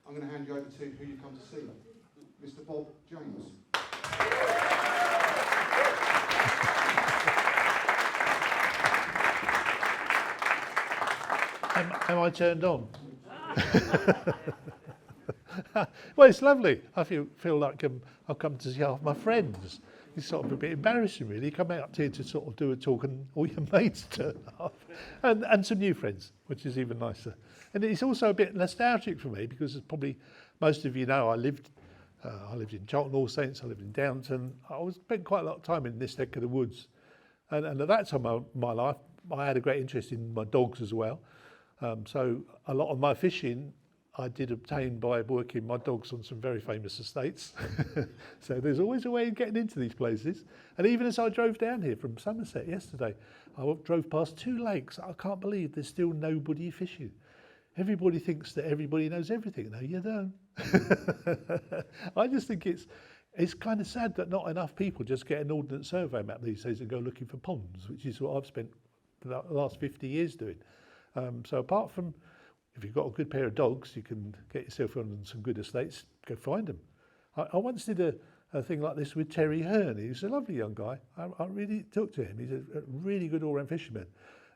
I'm going to hand you over to who you come to see, Mr. Bob James. Am I turned on? Well, it's lovely. I feel like I've come to see half my friends. It's sort of a bit embarrassing, really. You come out here to sort of do a talk and all your mates turn up. And some new friends, which is even nicer. And it's also a bit nostalgic for me because, as probably most of you know, I lived in Charlton All Saints, I lived in Downton. Spent quite a lot of time in this neck of the woods. And at that time of my life, I had a great interest in my dogs as well. So a lot of my fishing I did obtain by working my dogs on some very famous estates. So there's always a way of getting into these places. And even as I drove down here from Somerset yesterday, I drove past 2 lakes. I can't believe there's still nobody fishing. Everybody thinks that everybody knows everything. No, you don't. I just think it's kind of sad that not enough people just get an Ordnance Survey map these days and go looking for ponds, which is what I've spent the last 50 years doing. So apart from, if you've got a good pair of dogs, you can get yourself on some good estates, go find them. I once did a thing like this with Terry Hearn. He's a lovely young guy. I really talked to him. He's a really good all-round fisherman.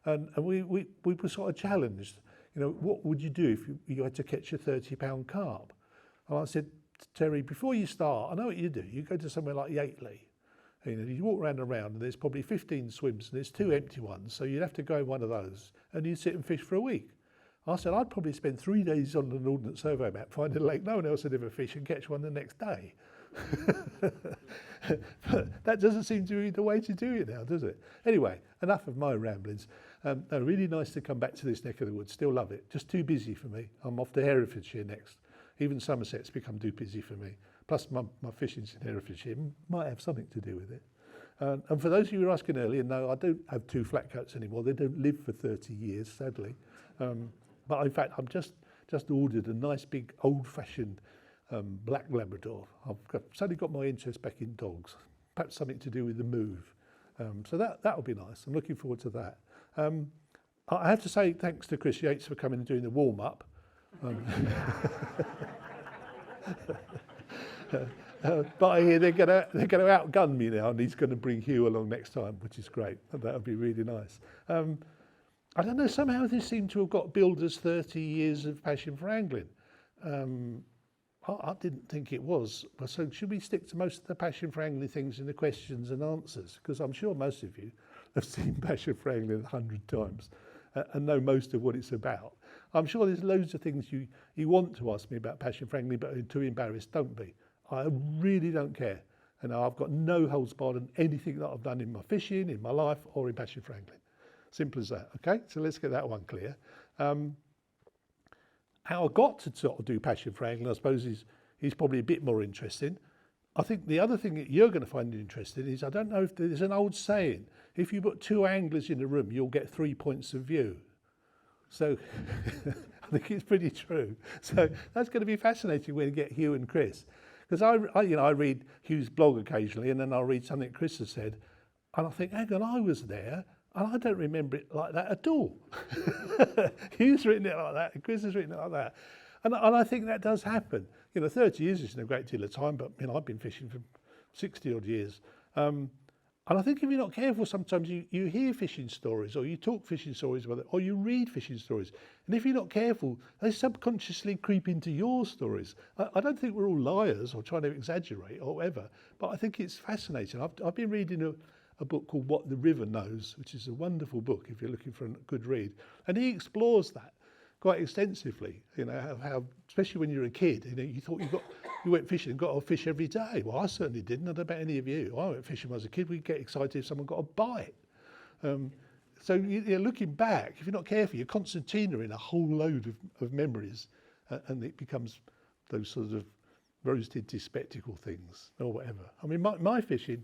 And we were sort of challenged, you know, what would you do if you had to catch a 30-pound carp? And I said, Terry, before you start, I know what you do. You go to somewhere like Yateley. You know, you walk around and there's probably 15 swims and there's 2 empty ones. So you'd have to go in one of those and you'd sit and fish for a week. I said, I'd probably spend 3 days on an Ordnance Survey map, finding a lake no one else had ever fished and catch one the next day. But that doesn't seem to be the way to do it now, does it? Anyway, enough of my ramblings. Really nice to come back to this neck of the woods. Still love it. Just too busy for me. I'm off to Herefordshire next. Even Somerset's become too busy for me. Plus my fishing's in Herefordshire might have something to do with it. And for those of you who were asking earlier, no, I don't have 2 flat coats anymore. They don't live for 30 years, sadly. But in fact, I've just ordered a nice big old-fashioned black Labrador. I've suddenly got my interest back in dogs. Perhaps something to do with the move. So that'll be nice. I'm looking forward to that. I have to say thanks to Chris Yates for coming and doing the warm-up. But I hear they're going to outgun me now, and he's going to bring Hugh along next time, which is great. That'll be really nice. I don't know, somehow this seemed to have got billed as 30 years of passion for angling. I didn't think it was. So should we stick to most of the passion for angling things in the questions and answers? Because I'm sure most of you have seen passion for angling 100 times and know most of what it's about. I'm sure there's loads of things you want to ask me about passion for angling, but are too embarrassed. Don't be. I really don't care. And I've got no holds barred on anything that I've done in my fishing, in my life, or in passion for angling. Simple as that. Okay, so let's get that one clear. How I got to sort of do passion for angling, I suppose, is probably a bit more interesting. I think the other thing that you're going to find interesting is, I don't know if there's an old saying, if you put 2 anglers in a room, you'll get 3 points of view. So I think it's pretty true. So that's going to be fascinating when you get Hugh and Chris. Because I read Hugh's blog occasionally, and then I'll read something Chris has said, and I think, hang on, I was there, and I don't remember it like that at all. Hugh's written it like that, and Chris has written it like that. And I think that does happen. 30 years isn't a great deal of time, but I've been fishing for 60 odd years. And I think if you're not careful, sometimes you hear fishing stories, or you talk fishing stories, or you read fishing stories. And if you're not careful, they subconsciously creep into your stories. I don't think we're all liars or trying to exaggerate or whatever, but I think it's fascinating. I've been reading a book called What the River Knows, which is a wonderful book if you're looking for a good read. And he explores that quite extensively, how especially when you're a kid, you thought you went fishing and got to fish every day. Well, I certainly didn't. I don't know about any of you. I went fishing when I was a kid. We'd get excited if someone got a bite. So looking back, if you're not careful, you're concertina in a whole load of memories, and it becomes those sort of rose-tinted spectacle things or whatever. I mean, my fishing,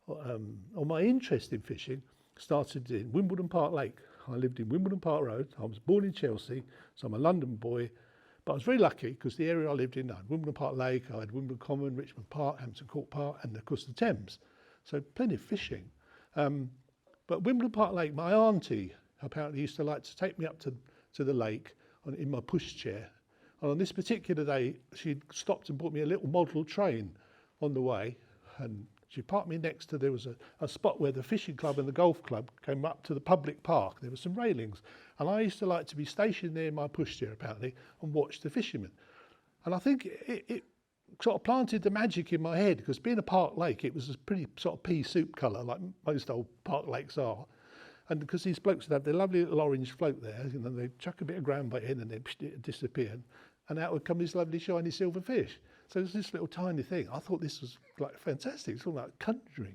or my interest in fishing, started in Wimbledon Park Lake. I lived in Wimbledon Park Road. I was born in Chelsea, so I'm a London boy. But I was very lucky because the area I lived in, I had Wimbledon Park Lake, I had Wimbledon Common, Richmond Park, Hampton Court Park, and of course the Thames. So plenty of fishing. But Wimbledon Park Lake, my auntie apparently used to like to take me up to the lake in my pushchair. And on this particular day, she'd stopped and bought me a little model train on the way, and she parked me next to, there was a spot where the fishing club and the golf club came up to the public park. There were some railings, and I used to like to be stationed there in my pushchair apparently and watch the fishermen. And I think it sort of planted the magic in my head, because being a park lake, it was a pretty sort of pea soup colour like most old park lakes are. And because these blokes would have their lovely little orange float there, you know, they'd chuck a bit of ground bait in and then it'd disappear, and out would come this lovely shiny silver fish. So it's this little tiny thing. I thought this was like fantastic. It's all like conjuring.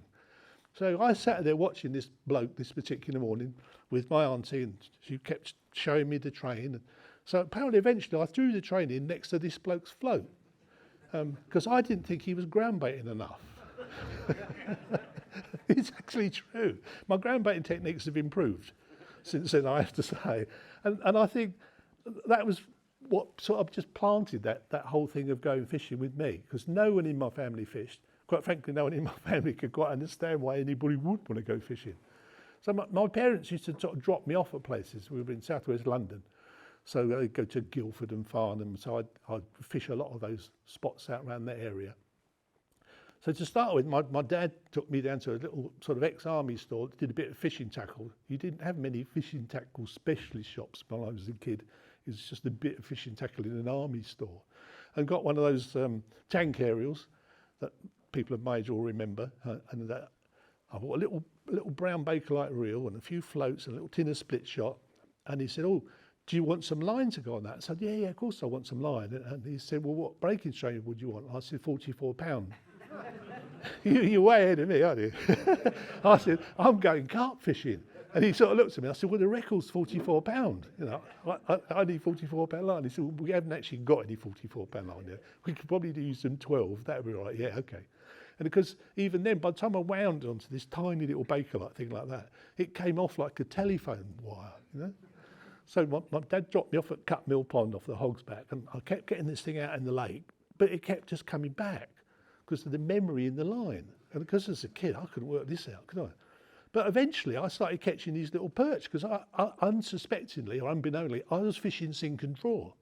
So I sat there watching this bloke this particular morning with my auntie, and she kept showing me the train. And so apparently eventually I threw the train in next to this bloke's float, because I didn't think he was ground baiting enough. It's actually true. My ground baiting techniques have improved since then, I have to say. And I think that was what sort of just planted that whole thing of going fishing with me, because no one in my family fished. Quite frankly, no one in my family could quite understand why anybody would want to go fishing. So my parents used to sort of drop me off at places. We were in southwest London, so they'd go to Guildford and Farnham, so I'd fish a lot of those spots out around that area. So to start with, my dad took me down to a little sort of ex-army store that did a bit of fishing tackle. You didn't have many fishing tackle specialist shops when I was a kid. It was just a bit of fishing tackle in an army store. And got one of those tank aerials that people of my age will remember. And I bought a little brown Bakelite reel and a few floats and a little tin of split shot. And he said, "Oh, do you want some line to go on that?" I said, yeah, of course I want some line. And he said, "Well, what breaking strain would you want?" I said, £44. You're way ahead of me, aren't you? I said, "I'm going carp fishing." And he sort of looked at me. I said, "Well, the record's £44. You know, I need £44 line." He said, "Well, we haven't actually got any £44 line there. We could probably use some 12. That'd be right." Yeah, okay. And because even then, by the time I wound onto this tiny little Bakelite thing like that, it came off like a telephone wire, you know. So my dad dropped me off at Cut Mill Pond off the Hog's Back, and I kept getting this thing out in the lake, but it kept just coming back because of the memory in the line. And because as a kid, I couldn't work this out, could I? But eventually I started catching these little perch, because I unsuspectingly or unbeknownly, I was fishing sink and draw.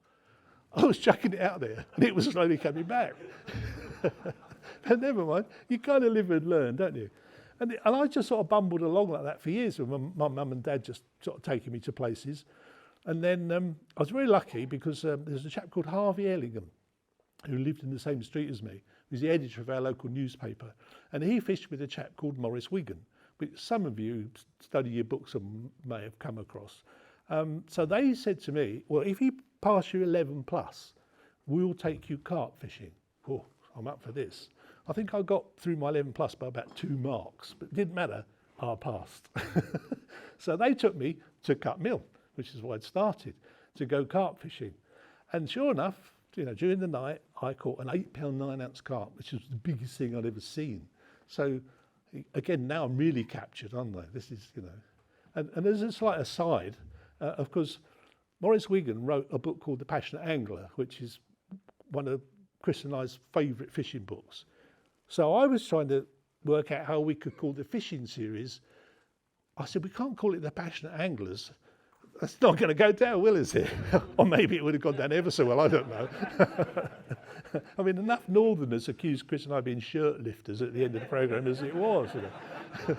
I was chucking it out there and it was slowly coming back. But never mind, you kind of live and learn, don't you? And I just sort of bumbled along like that for years with my mum and dad just sort of taking me to places. And then I was very lucky because there's a chap called Harvey Ellingham who lived in the same street as me. He was the editor of our local newspaper. And he fished with a chap called Maurice Wigan, which some of you who study your books may have come across. So they said to me, "Well, if you pass your 11 plus, we'll take you carp fishing." Oh, I'm up for this. I think I got through my 11 plus by about 2 marks, but it didn't matter, I passed. So they took me to Cut Mill, which is where I'd started, to go carp fishing. And sure enough, you know, during the night, I caught an 8-pound 9-ounce carp, which was the biggest thing I'd ever seen. So again, now I'm really captured, aren't I? This is, you know, and as a slight aside, of course, Maurice Wigan wrote a book called The Passionate Angler, which is one of Chris and I's favourite fishing books. So I was trying to work out how we could call the fishing series. I said, we can't call it The Passionate Anglers. That's not going to go down, will it? Or maybe it would have gone down ever so well, I don't know. I mean, enough Northerners accused Chris and I of being shirt lifters at the end of the programme as it was. You know.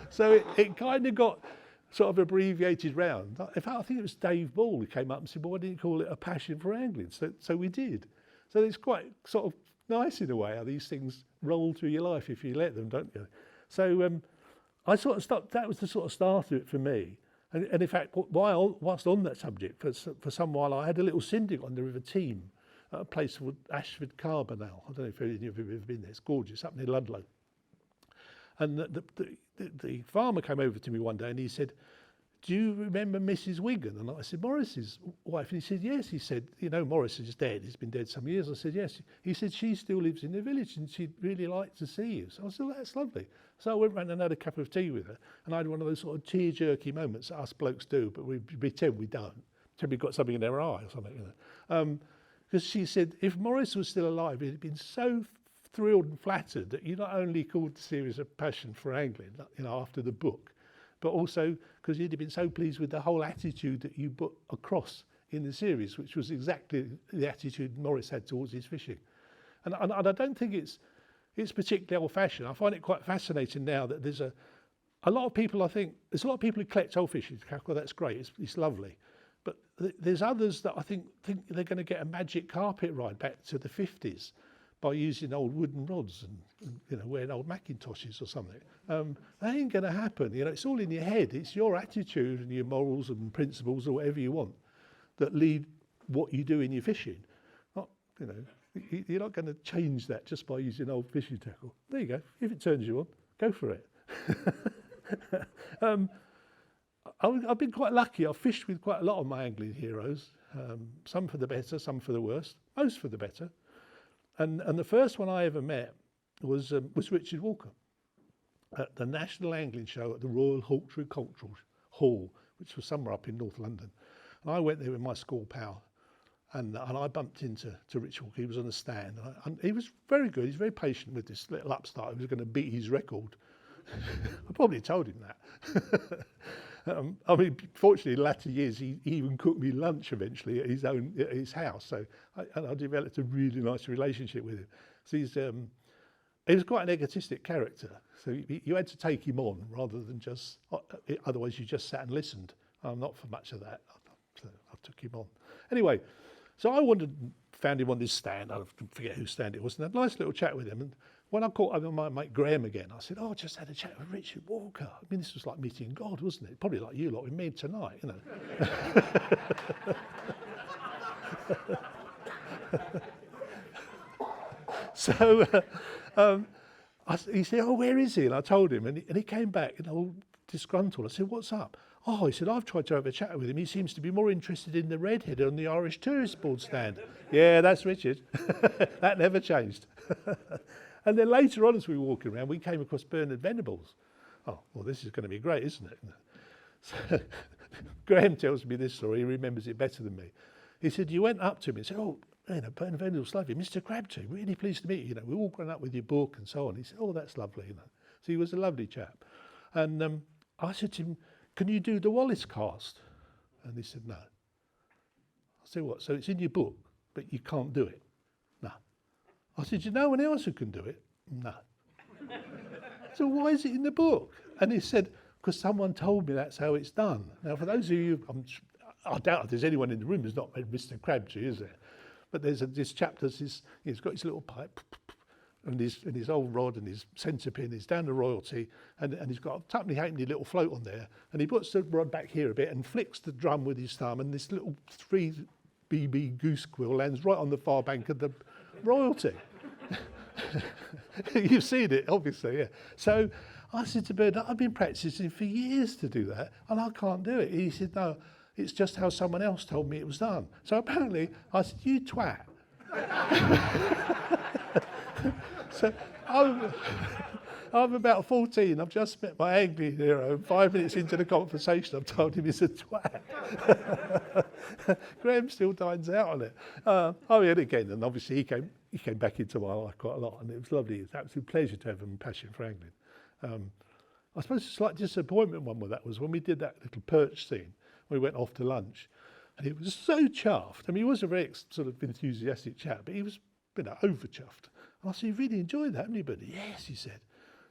So it kind of got sort of abbreviated round. In fact, I think it was Dave Ball who came up and said, "Well, why didn't you call it A Passion for Angling?" So we did. So it's quite sort of nice in a way how these things roll through your life if you let them, don't you? So I sort of stopped. That was the sort of start of it for me. And in fact, whilst on that subject, for some while, I had a little syndicate on the River Team at a place called Ashford Carbonell. I don't know if any of you have ever been there. It's gorgeous, up near Ludlow. And the farmer came over to me one day and he said, "Do you remember Mrs. Wigan?" And I said, "Morris's wife." And he said, "Yes." He said, "You know, Morris is dead. He's been dead some years." I said, "Yes." He said, "She still lives in the village and she'd really like to see you." So I said, "Well, that's lovely." So I went round and had a cup of tea with her, and I had one of those sort of tear-jerky moments that us blokes do, but we pretend we don't. Pretend we've got something in our eye or something, you know. Because she said, if Morris was still alive, he'd been so thrilled and flattered that you not only called the series A Passion for Angling, you know, after the book, but also because he'd have been so pleased with the whole attitude that you put across in the series, which was exactly the attitude Morris had towards his fishing. And I don't think it's particularly old-fashioned. I find it quite fascinating now that there's a lot of people, I think, there's a lot of people who collect old fishing tackle. That's great, it's lovely. But there's others that I think they're going to get a magic carpet ride back to the 50s by using old wooden rods and wearing old Macintoshes or something. That ain't going to happen. It's all in your head. It's your attitude and your morals and principles or whatever you want that lead what you do in your fishing. Not, you're not going to change that just by using old fishing tackle. There you go. If it turns you on, go for it. I've been quite lucky. I've fished with quite a lot of my angling heroes, some for the better, some for the worst, most for the better. And the first one I ever met was Richard Walker at the National Angling Show at the Royal Horticultural Hall, which was somewhere up in North London. And I went there with my school pal, and I bumped into Richard Walker. He was on the stand, and he was very good. He's very patient with this little upstart who was going to beat his record. I probably told him that. Fortunately, in latter years, he even cooked me lunch eventually at his house. So I developed a really nice relationship with him. So he was quite an egotistic character. So you had to take him on rather than just, otherwise you just sat and listened. I'm not for much of that. So I took him on. Anyway, so I found him on this stand. I forget whose stand it was. And had a nice little chat with him. And when I caught up with my mate Graham again, I said, I just had a chat with Richard Walker. I mean, this was like meeting God, wasn't it? Probably like you lot with me tonight, So he said, where is he? And I told him, and he came back, all disgruntled. I said, what's up? Oh, he said, I've tried to have a chat with him. He seems to be more interested in the redhead on the Irish Tourist Board stand. Yeah, that's Richard. That never changed. And then later on, as we were walking around, we came across Bernard Venables. Oh, well, this is going to be great, isn't it? So Graham tells me this story. He remembers it better than me. He said, you went up to me and said, Bernard Venables, lovely. Mr. Crabtree, really pleased to meet you. We're all grown up with your book and so on. He said, that's lovely. So he was a lovely chap. And I said to him, can you do the Wallace cast? And he said, no. I said, what? So it's in your book, but you can't do it? No. I said, you know anyone else who can do it? No. So why is it in the book? And he said, because someone told me that's how it's done. Now, for those of you, I doubt if there's anyone in the room who's not read Mr. Crabtree, is there? But there's this chapter, he's got his little pipe, and his old rod and his centre pin, he's down the royalty, and he's got a tuppenny halfpenny little float on there, and he puts the rod back here a bit and flicks the drum with his thumb, and this little 3 BB goose quill lands right on the far bank of the royalty. You've seen it, obviously, yeah. So I said to Bernard, I've been practising for years to do that, and I can't do it. He said, no, it's just how someone else told me it was done. So apparently, I said, you twat. So I'm about 14. I've just met my angling hero. 5 minutes into the conversation, I've told him he's a twat. Graham still dines out on it. Again, and obviously he came back into my life quite a lot, and it was lovely. It's an absolute pleasure to have him passion for angling. I suppose a slight disappointment one with that was when we did that little perch scene. We went off to lunch, and he was so chuffed. I mean, he was a very sort of enthusiastic chap, but he was over chuffed. And I said, you really enjoyed that, haven't you, Bernie? Yes, he said.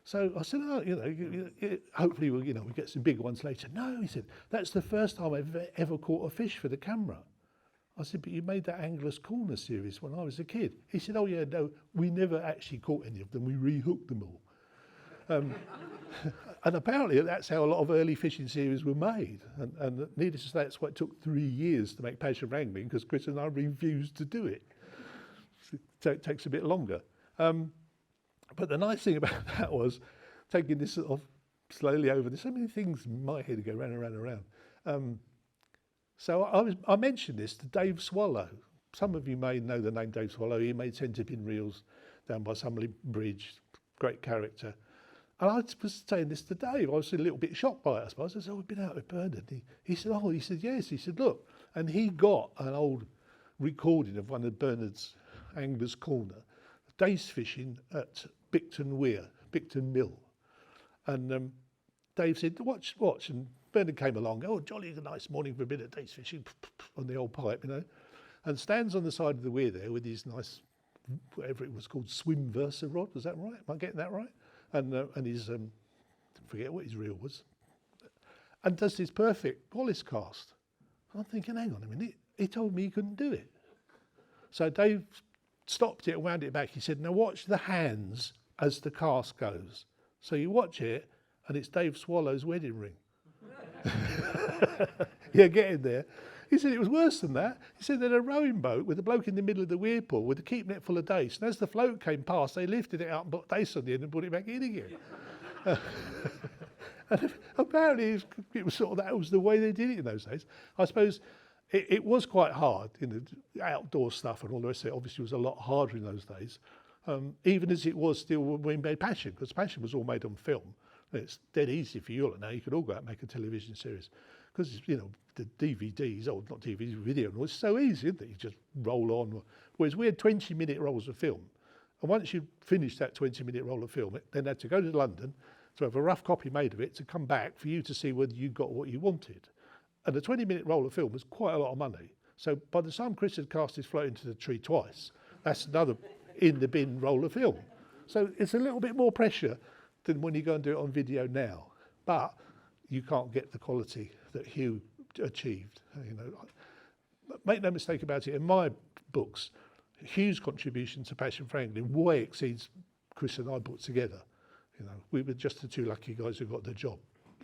So I said, hopefully we'll get some big ones later. No, he said, that's the first time I've ever caught a fish for the camera. I said, but you made that Angler's Corner series when I was a kid. He said, oh yeah, no, we never actually caught any of them. We rehooked them all. And apparently that's how a lot of early fishing series were made. And needless to say, that's why it took 3 years to make Passion for Angling, because Chris and I refused to do it. So it takes a bit longer. But the nice thing about that was taking this sort of slowly over. There's so many things in my head go round and round and round. So I mentioned this to Dave Swallow. Some of you may know the name Dave Swallow. He made centre-pin reels down by Summerley Bridge. Great character. And I was saying this to Dave. I was a little bit shocked by it, I suppose. I said, we've been out with Bernard. He said, he said, yes. He said, look. And he got an old recording of one of Bernard's Angler's Corner, days fishing at Bicton Weir, Bicton Mill. And Dave said, watch. And Bernard came along, oh, jolly nice morning for a bit of dace fishing on the old pipe, you know, and stands on the side of the weir there with his nice, whatever it was called, swim versa rod. Was that right? Am I getting that right? And his, forget what his reel was, and does this perfect Wallace cast. I'm thinking, hang on a minute, he told me he couldn't do it. So Dave stopped it and wound it back. He said, now watch the hands as the cast goes. So you watch it, and it's Dave Swallow's wedding ring. You're getting there. He said it was worse than that. He said they had a rowing boat with a bloke in the middle of the weir pool with a keep net full of dace. And as the float came past, they lifted it out and put dace on the end and put it back in again. And apparently it was sort of, that was the way they did it in those days. I suppose it was quite hard, you know, outdoor stuff and all the rest of it obviously was a lot harder in those days, even as it was still when we made Passion, because Passion was all made on film. It's dead easy for you now. You could all go out and make a television series because, you know, the DVDs, or not DVDs, video, it's so easy, isn't it? You just roll on. Whereas we had 20-minute rolls of film. And once you finished that 20-minute roll of film, it then had to go to London to have a rough copy made of it to come back for you to see whether you got what you wanted. And a 20-minute roll of film was quite a lot of money. So by the time Chris had cast his float into the tree twice, that's another in-the-bin roll of film. So it's a little bit more pressure than when you go and do it on video now. But you can't get the quality that Hugh achieved. You know, make no mistake about it, in my books, Hugh's contribution to Passion Franklin way exceeds Chris and I put together. You know, we were just the two lucky guys who got the job.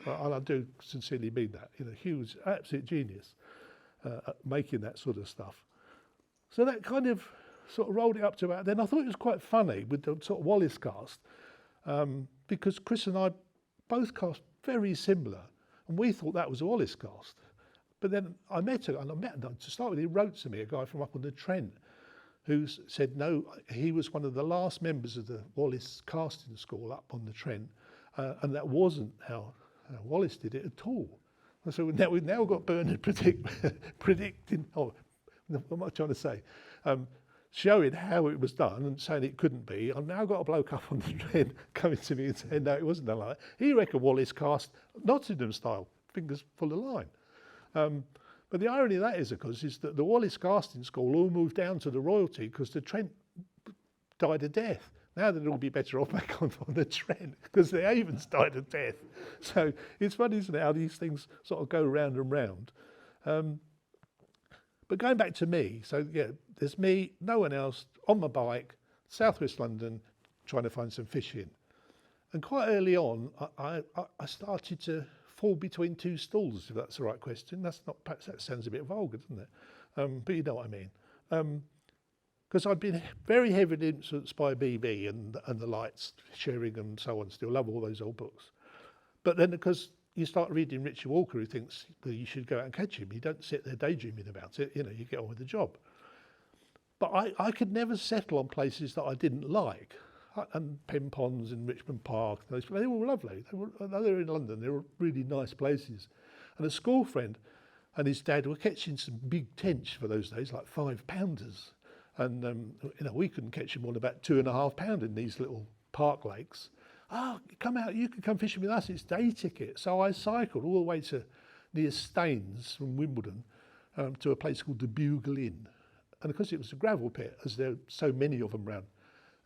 And I do sincerely mean that. You know, Hugh was an absolute genius at making that sort of stuff. So that kind of sort of rolled it up to about then. I thought it was quite funny with the sort of Wallace cast, because Chris and I both cast very similar, and we thought that was a Wallace cast. But then I met her, and to start with, he wrote to me, a guy from up on the Trent, who said no, he was one of the last members of the Wallace casting school up on the Trent, and that wasn't how Wallace did it at all. And so we've now got Bernard predicting, what am I trying to say? Showing how it was done and saying it couldn't be. I've now got a bloke up on the Trent coming to me and saying, no, it wasn't done like that. He reckoned Wallace cast Nottingham style, fingers full of line. But the irony of that is, of course, is that the Wallace casting school all moved down to the royalty because the Trent died of death. Now they'd all be better off back on the Trent because the Avons died of death. So it's funny, isn't it, how these things sort of go round and round. But going back to me, so yeah, there's me, no one else, on my bike, southwest London, trying to find some fish in. And quite early on, I started to fall between two stools, if that's the right question. That's not, perhaps that sounds a bit vulgar, doesn't it? But you know what I mean. Because I'd been very heavily influenced by BB and the Lights, Sharing and so on, still love all those old books. But then because you start reading Richard Walker, who thinks that you should go out and catch him, you don't sit there daydreaming about it, you know, you get on with the job. But I could never settle on places that I didn't like. And Pen Ponds in Richmond Park, they were all lovely. They were in London, they were really nice places. And a school friend and his dad were catching some big tench for those days, like 5-pounders. And you know, we couldn't catch them on about 2.5 pound in these little park lakes. Oh, come out, you can come fishing with us, it's day ticket. So I cycled all the way to near Staines from Wimbledon to a place called the Bugle Inn. And of course it was a gravel pit, as there are so many of them around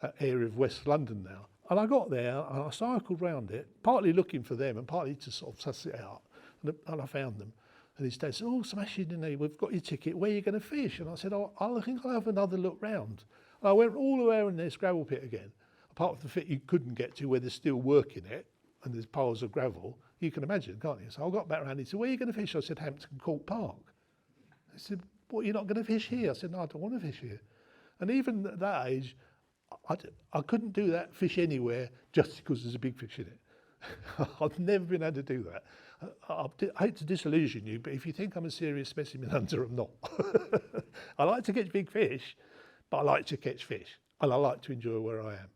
that area of West London now. And I got there and I cycled round it, partly looking for them and partly to sort of suss it out. And I found them. And his dad said, oh, smashing in there, we've got your ticket, where are you going to fish? And I said, oh, I think I'll have another look round. And I went all the way around this gravel pit again, apart from the bit you couldn't get to where they're still working it, and there's piles of gravel. You can imagine, can't you? So I got back around and he said, where are you going to fish? I said, Hampton Court Park. He said, what, you're not going to fish here? I said, no, I don't want to fish here. And even at that age, I couldn't do that fish anywhere just because there's a big fish in it. I've never been able to do that. I hate to disillusion you, but if you think I'm a serious specimen hunter, I'm not. I like to catch big fish, but I like to catch fish, and I like to enjoy where I am.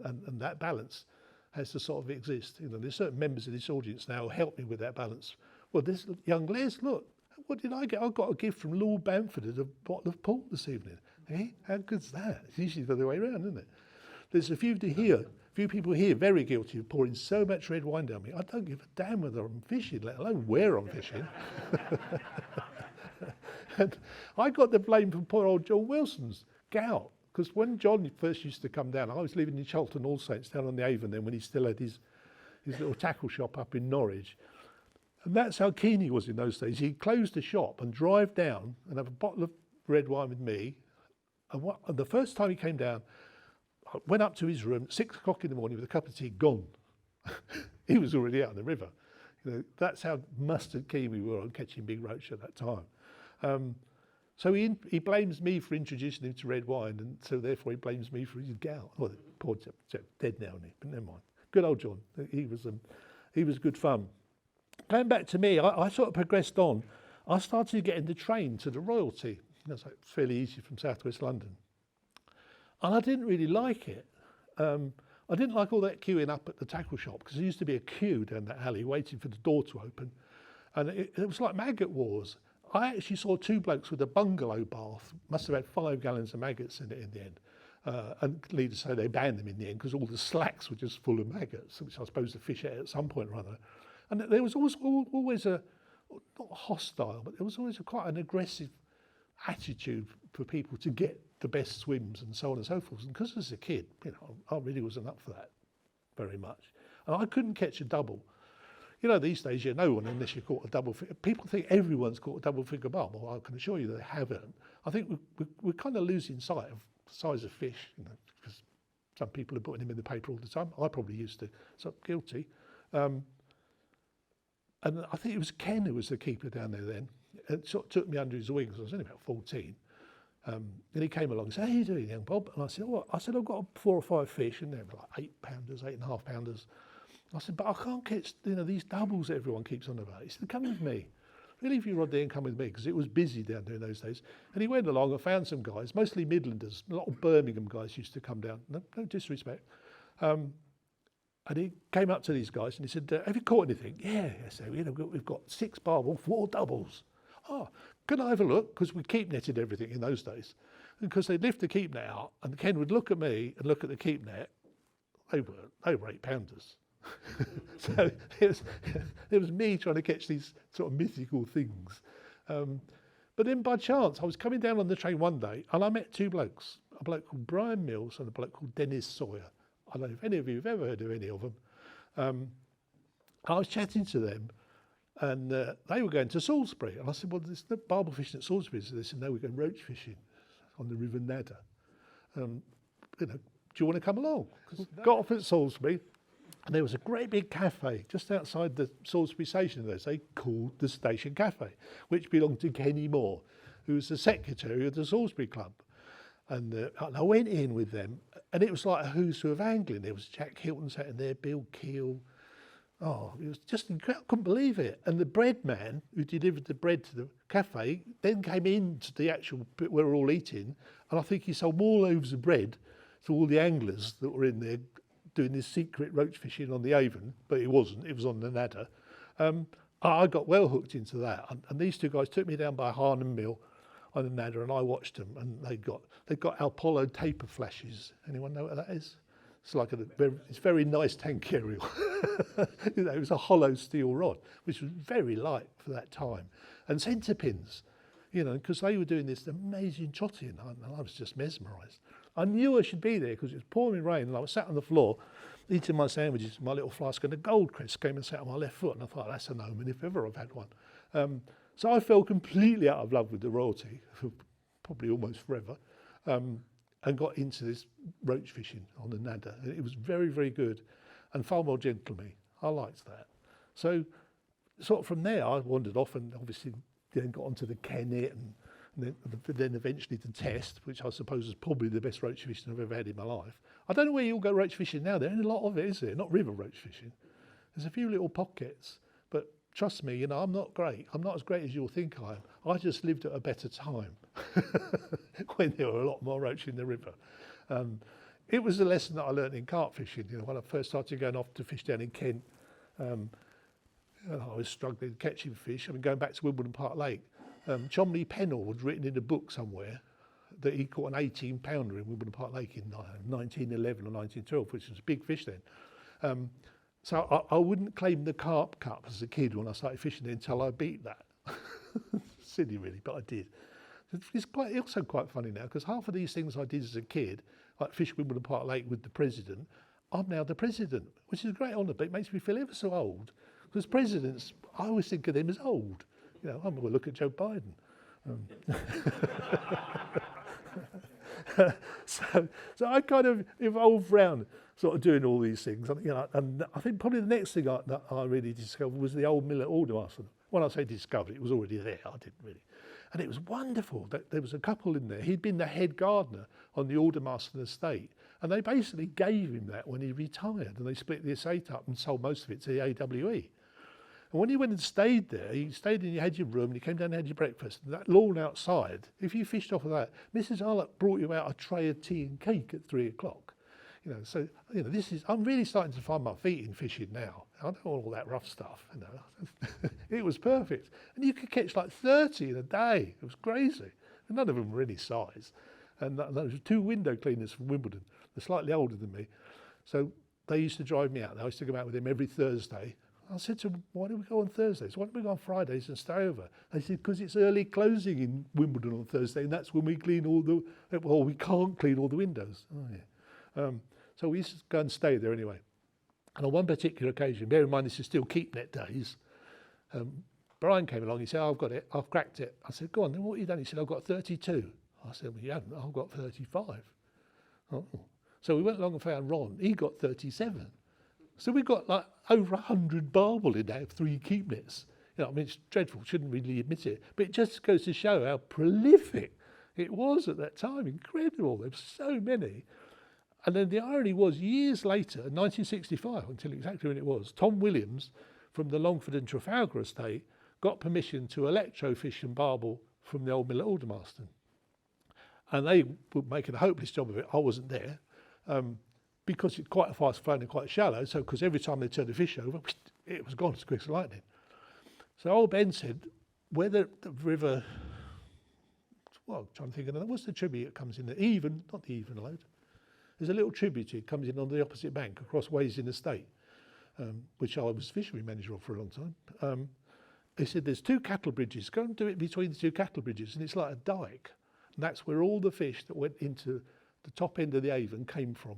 And that balance has to sort of exist. You know, there's certain members of this audience now who help me with that balance. Well, this young Les, look, what did I get? I got a gift from Lord Bamford at a bottle of port this evening. Eh? How good's that? It's usually the other way around, isn't it? There's a few people here very guilty of pouring so much red wine down me. I don't give a damn whether I'm fishing, let alone where I'm fishing. And I got the blame from poor old John Wilson's gout, because when John first used to come down, I was living in Chalton All Saints down on the Avon then, when he still had his little tackle shop up in Norwich. And that's how keen he was in those days. He'd close the shop and drive down and have a bottle of red wine with me. And the first time he came down, I went up to his room at 6 o'clock in the morning with a cup of tea, gone. He was already out on the river. You know, that's how mustard keen we were on catching big roach at that time. So he blames me for introducing him to red wine, and so therefore he blames me for his gout. Well, poor chap, dead now, isn't he? But never mind. Good old John. He was good fun. Going back to me, I sort of progressed on. I started getting the train to the Royalty. That's like fairly easy from southwest London. And I didn't really like it. I didn't like all that queuing up at the tackle shop, because there used to be a queue down that alley waiting for the door to open. And it was like maggot wars. I actually saw 2 blokes with a bungalow bath, must have had 5 gallons of maggots in it in the end. And leaders say they banned them in the end because all the slacks were just full of maggots, which I suppose the fish ate at some point or other. And there was always a, not hostile, but there was always quite an aggressive attitude for people to get the best swims and so on and so forth. And because as a kid, you know, I really wasn't up for that very much. And I couldn't catch a double. You know, these days, no one, unless you caught a double figure. People think everyone's caught a double figure barb. Well, I can assure you they haven't. I think we're kind of losing sight of the size of fish, you know, because some people are putting them in the paper all the time. I probably used to, so I'm guilty. And I think it was Ken who was the keeper down there then. It sort of took me under his wing, because I was only about 14. And he came along and said, "How are you doing, young Bob?" And I said, "What?" I said, "I've got 4 or 5 fish," and they were like 8 pounders, 8.5 pounders. I said, "But I can't catch, you know, these doubles that everyone keeps on about." He said, "Come with me. Really, if you rod there and come with me," because it was busy down there in those days. And he went along and found some guys, mostly Midlanders. A lot of Birmingham guys used to come down. No disrespect. And he came up to these guys and he said, "Have you caught anything?" "Yeah." I said, "You know, we've got 6 barbel, 4 doubles." "Oh, can I have a look?" Because we keep netted everything in those days. And because they'd lift the keep net out, and Ken would look at me and look at the keep net, they were 8 pounders. So it was me trying to catch these sort of mythical things. But then by chance, I was coming down on the train one day and I met 2 blokes, a bloke called Brian Mills and a bloke called Dennis Sawyer. I don't know if any of you have ever heard of any of them. I was chatting to them and they were going to Salisbury. And I said, "Well, there's no barbel fishing at Salisbury." So they said, "No, we're going roach fishing on the River Nadder. You know, do you want to come along?" Got off at Salisbury. And there was a great big cafe just outside the Salisbury station, they say, called the Station Cafe, which belonged to Kenny Moore, who was the secretary of the Salisbury Club. And I went in with them, and it was like a who's who of angling. There was Jack Hilton sat in there, Bill Keel. Oh, it was just incredible. I couldn't believe it. And the bread man who delivered the bread to the cafe then came into the actual bit where we're all eating, and I think he sold more loaves of bread to all the anglers that were in there doing this secret roach fishing on the Avon, but it wasn't, it was on the Nadder. I got well hooked into that, and these 2 guys took me down by Harnham Mill on the Nadder, and I watched them, and they'd got Apollo taper flashes. Anyone know what that is? It's like it's very nice tank aerial. You know, it was a hollow steel rod, which was very light for that time, and centre pins, you know, because they were doing this amazing trotting, and I was just mesmerised. I knew I should be there because it was pouring rain, and I was sat on the floor eating my sandwiches, my little flask, and a Goldcrest came and sat on my left foot, and I thought, that's an omen if ever I've had one. So I fell completely out of love with the Royalty for probably almost forever, and got into this roach fishing on the Nadder. It was very, very good and far more gentle me. I liked that. So sort of from there, I wandered off and obviously then got onto the Kennet and then eventually the Test, which I suppose is probably the best roach fishing I've ever had in my life. I don't know where you all go roach fishing now. There ain't a lot of it, is there? Not river roach fishing. There's a few little pockets, but trust me, you know, I'm not great. I'm not as great as you'll think I am. I just lived at a better time when there were a lot more roach in the river. It was a lesson that I learned in carp fishing. You know, when I first started going off to fish down in Kent, and I was struggling catching fish. I mean, going back to Wimbledon Park Lake, Chomley Pennell was written in a book somewhere that he caught an 18-pounder in Wimbledon Park Lake in 1911 or 1912, which was a big fish then. So I wouldn't claim the carp cup as a kid when I started fishing until I beat that. Silly really, but I did. It's also quite funny now, because half of these things I did as a kid, like fish Wimbledon Park Lake with the president, I'm now the president, which is a great honour, but it makes me feel ever so old. Because presidents, I always think of them as old. You know, I'm going to look at Joe Biden. So I kind of evolved round sort of doing all these things. You know, and I think probably the next thing that I really discovered was the Old Mill at Aldermaston. When I say discovered, it was already there. I didn't really. And it was wonderful that there was a couple in there. He'd been the head gardener on the Aldermaston estate. And they basically gave him that when he retired. And they split the estate up and sold most of it to the AWE. And when you went and stayed there, you stayed in, you had your room, and you came down and had your breakfast. And that lawn outside, if you fished off of that, Mrs. Arlott brought you out a tray of tea and cake at 3 o'clock. You know, so, you know, I'm really starting to find my feet in fishing now. I don't want all that rough stuff, you know. It was perfect. And you could catch like 30 in a day. It was crazy. And none of them were any size. And those were 2 window cleaners from Wimbledon. They're slightly older than me. So they used to drive me out. I used to go out with them every Thursday. I said to them, why don't we go on Thursdays? Why don't we go on Fridays and stay over? They said, because it's early closing in Wimbledon on Thursday, and that's when we clean all the, well, we can't clean all the windows. Oh, yeah. So we used to go and stay there anyway. And on one particular occasion, bear in mind this is still keep net days, Brian came along, he said, I've got it, I've cracked it. I said, go on, then what have you done? He said, I've got 32. I said, well, you haven't, I've got 35. Oh. So we went along and found Ron, he got 37. So we got like over 100 barbel in there, 3 keep nets. You know, I mean, it's dreadful, shouldn't really admit it, but it just goes to show how prolific it was at that time. Incredible, there were so many. And then the irony was, years later, 1965, until exactly when it was, Tom Williams from the Longford and Trafalgar estate got permission to electrofish and barbel from the Old Mill at Aldermaston. And they were making a hopeless job of it. I wasn't there. Because it's quite a fast flowing and quite shallow, so because every time they turned the fish over, it was gone as quick as lightning. So old Ben said, where the river, well, I'm trying to think of another, what's the tribute that comes in there? Not the Even Lode. There's a little tributary that comes in on the opposite bank across Ways in Estate, which I was fishery manager of for a long time. They said there's 2 cattle bridges, go and do it between the 2 cattle bridges, and it's like a dike. And that's where all the fish that went into the top end of the Avon came from.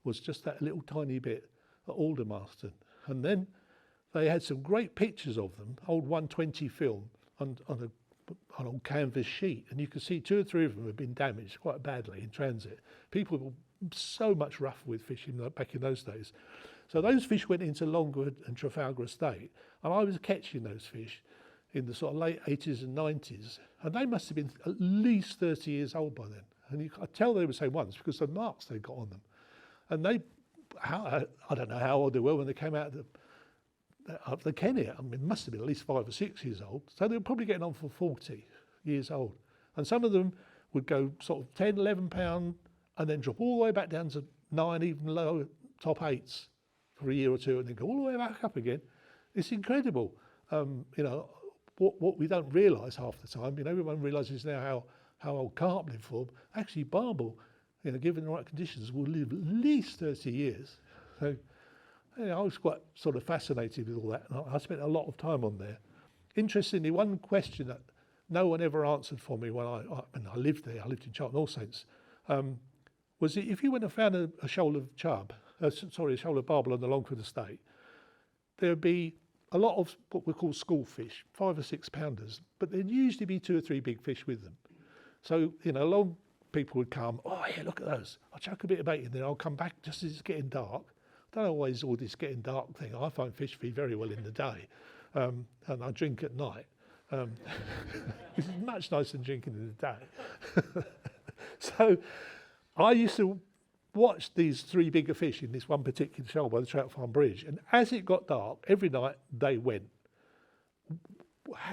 Was just that little tiny bit at Aldermaston. And then they had some great pictures of them, old 120 film on an old canvas sheet. And you could see 2 or 3 of them had been damaged quite badly in transit. People were so much rougher with fishing back in those days. So those fish went into Longford and Trafalgar Estate. And I was catching those fish in the sort of late 80s and 90s. And they must have been at least 30 years old by then. And I tell they were the same ones because the marks they got on them. And I don't know how old they were when they came out of the Kenny. I mean, it must have been at least 5 or 6 years old. So they were probably getting on for 40 years old. And some of them would go sort of 10, 11 pound and then drop all the way back down to 9, even lower top 8s for a year or 2 and then go all the way back up again. It's incredible. You know, what we don't realise half the time, you know, everyone realises now how old carp live for. Actually, barbel, you know, given the right conditions, will live at least 30 years. So you know, I was quite sort of fascinated with all that. And I spent a lot of time on there. Interestingly, one question that no one ever answered for me when I lived there, I lived in Charlton All Saints, was that if you went and found a shoal of chub, a shoal of barbel on the Longford estate, there would be a lot of what we call school fish, 5 or 6 pounders, but there'd usually be 2 or 3 big fish with them. So, you know, along people would come, oh yeah, look at those. I'll chuck a bit of bait in there, I'll come back just as it's getting dark. I don't always all this getting dark thing. I find fish feed very well in the day, and I drink at night. It's much nicer than drinking in the day. So I used to watch these 3 bigger fish in this one particular shoal by the Trout Farm Bridge, and as it got dark, every night they went.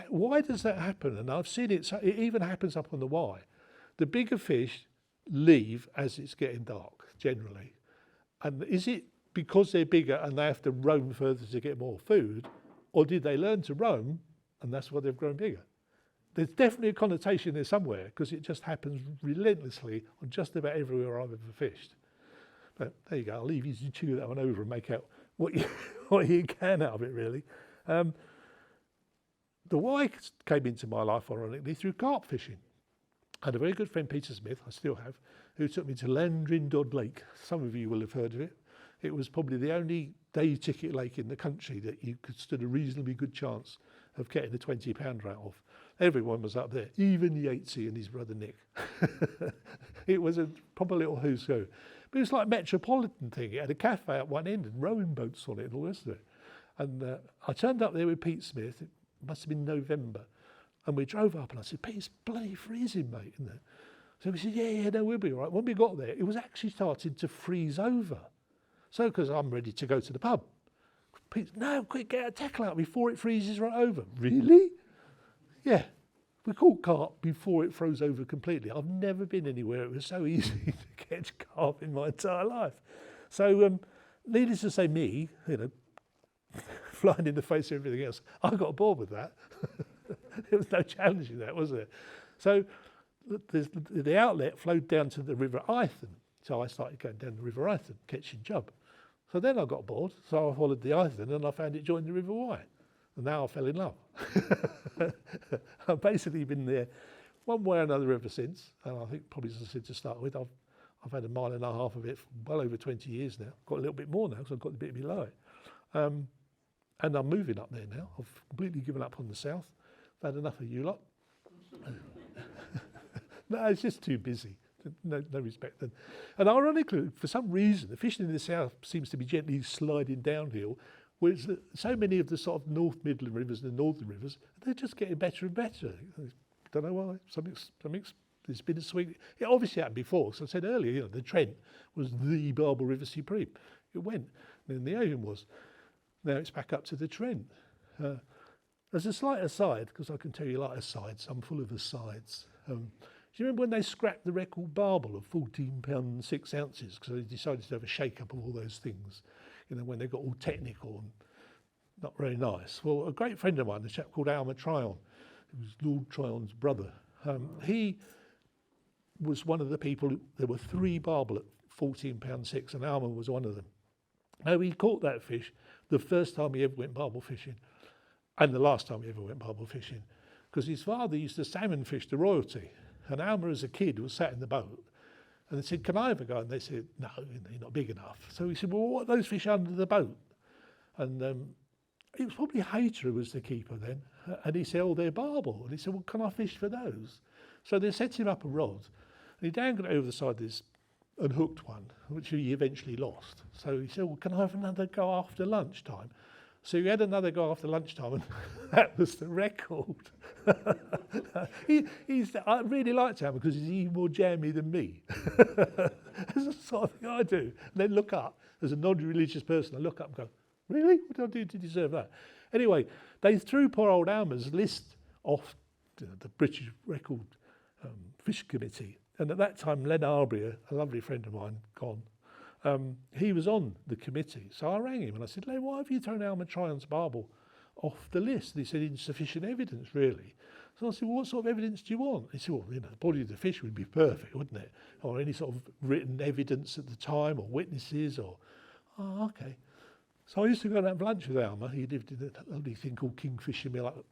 Why does that happen? And I've seen it even happens up on the Wye. The bigger fish leave as it's getting dark, generally. And is it because they're bigger and they have to roam further to get more food, or did they learn to roam and that's why they've grown bigger? there's definitely a connotation there somewhere, because it just happens relentlessly on just about everywhere I've ever fished. But there you go, I'll leave you to chew that one over and make out what you, what you can out of it, really. The why came into my life, ironically, through carp fishing. I had a very good friend, Peter Smith, I still have, who took me to Landrindod Lake. Some of you will have heard of it. It was probably the only day ticket lake in the country that you could stood a reasonably good chance of getting a 20-pounder out of. Everyone was up there, even Yatesy and his brother Nick. It was a proper little who's who. But it was like a metropolitan thing. It had a cafe at one end and rowing boats on it and all the rest of it. And I turned up there with Pete Smith. It must have been November. And we drove up and I said, Pete, it's bloody freezing, mate, isn't it? So he said, yeah, no, we'll be all right. When we got there, it was actually starting to freeze over. So, because I'm ready to go to the pub. Pete, no, quick, get a tackle out before it freezes right over. Really? Yeah. We caught carp before it froze over completely. I've never been anywhere it was so easy to catch carp in my entire life. So, needless to say, me, you know, flying in the face of everything else, I got bored with that. There was no challenging that, was there? So the outlet flowed down to the River Eithne. So I started going down the River Eithne, catching chub. So then I got bored, so I followed the Eithne and I found it joined the River Wye. And now I fell in love. I've basically been there one way or another ever since. And I think probably, as I said to start with, I've had a mile and a half of it for well over 20 years now. Got a little bit more now because I've got the bit below it. And I'm moving up there now. I've completely given up on the south. I've had enough of you lot. No, it's just too busy. No respect. And ironically, for some reason, the fishing in the south seems to be gently sliding downhill, whereas so many of the sort of North Midland rivers and the northern rivers, they're just getting better and better. I don't know why. Something's it's been a sweet. It obviously happened before. So I said earlier, you know, the Trent was the Barble River Supreme. It went. And then the Avon was. Now it's back up to the Trent. As a slight aside, because I can tell you like asides, I'm full of asides. Do you remember when they scrapped the record Barble of 14 pounds 6 ounces because they decided to have a shake-up of all those things, you know, when they got all technical and not very nice? Well, a great friend of mine, a chap called Alma Tryon, who was Lord Tryon's brother, he was one of the people, there were 3 Barble at 14 pounds 6 and Alma was one of them. Now he caught that fish the first time he ever went Barble fishing and the last time he ever went Barble fishing, because his father used to salmon fish to royalty. And Alma, as a kid, was sat in the boat and they said, can I have a go? And they said, no, you're not big enough. So he said, well, what are those fish under the boat? And it was probably Hayter who was the keeper then. And he said, oh, they're Barble. And he said, well, can I fish for those? So they set him up a rod and he dangled it over the side of this and hooked one, which he eventually lost. So he said, well, can I have another go after lunchtime? So he had another go after lunchtime, and that was the record. I really liked him because he's even more jammy than me. That's the sort of thing I do. And then look up, as a non-religious person, I look up and go, really? What did I do to deserve that? Anyway, they threw poor old Alma's list off the British Record Fish Committee. And at that time, Len Arbery, a lovely friend of mine, gone, he was on the committee. So I rang him and I said, Len, why have you thrown Alma Tryon's Barble off the list? And he said, insufficient evidence, really. So I said, well, what sort of evidence do you want? He said, well, you know, the body of the fish would be perfect, wouldn't it? Or any sort of written evidence at the time, or witnesses, or, oh, okay. So I used to go and have lunch with Alma. He lived in a lovely thing called Kingfisher Mill,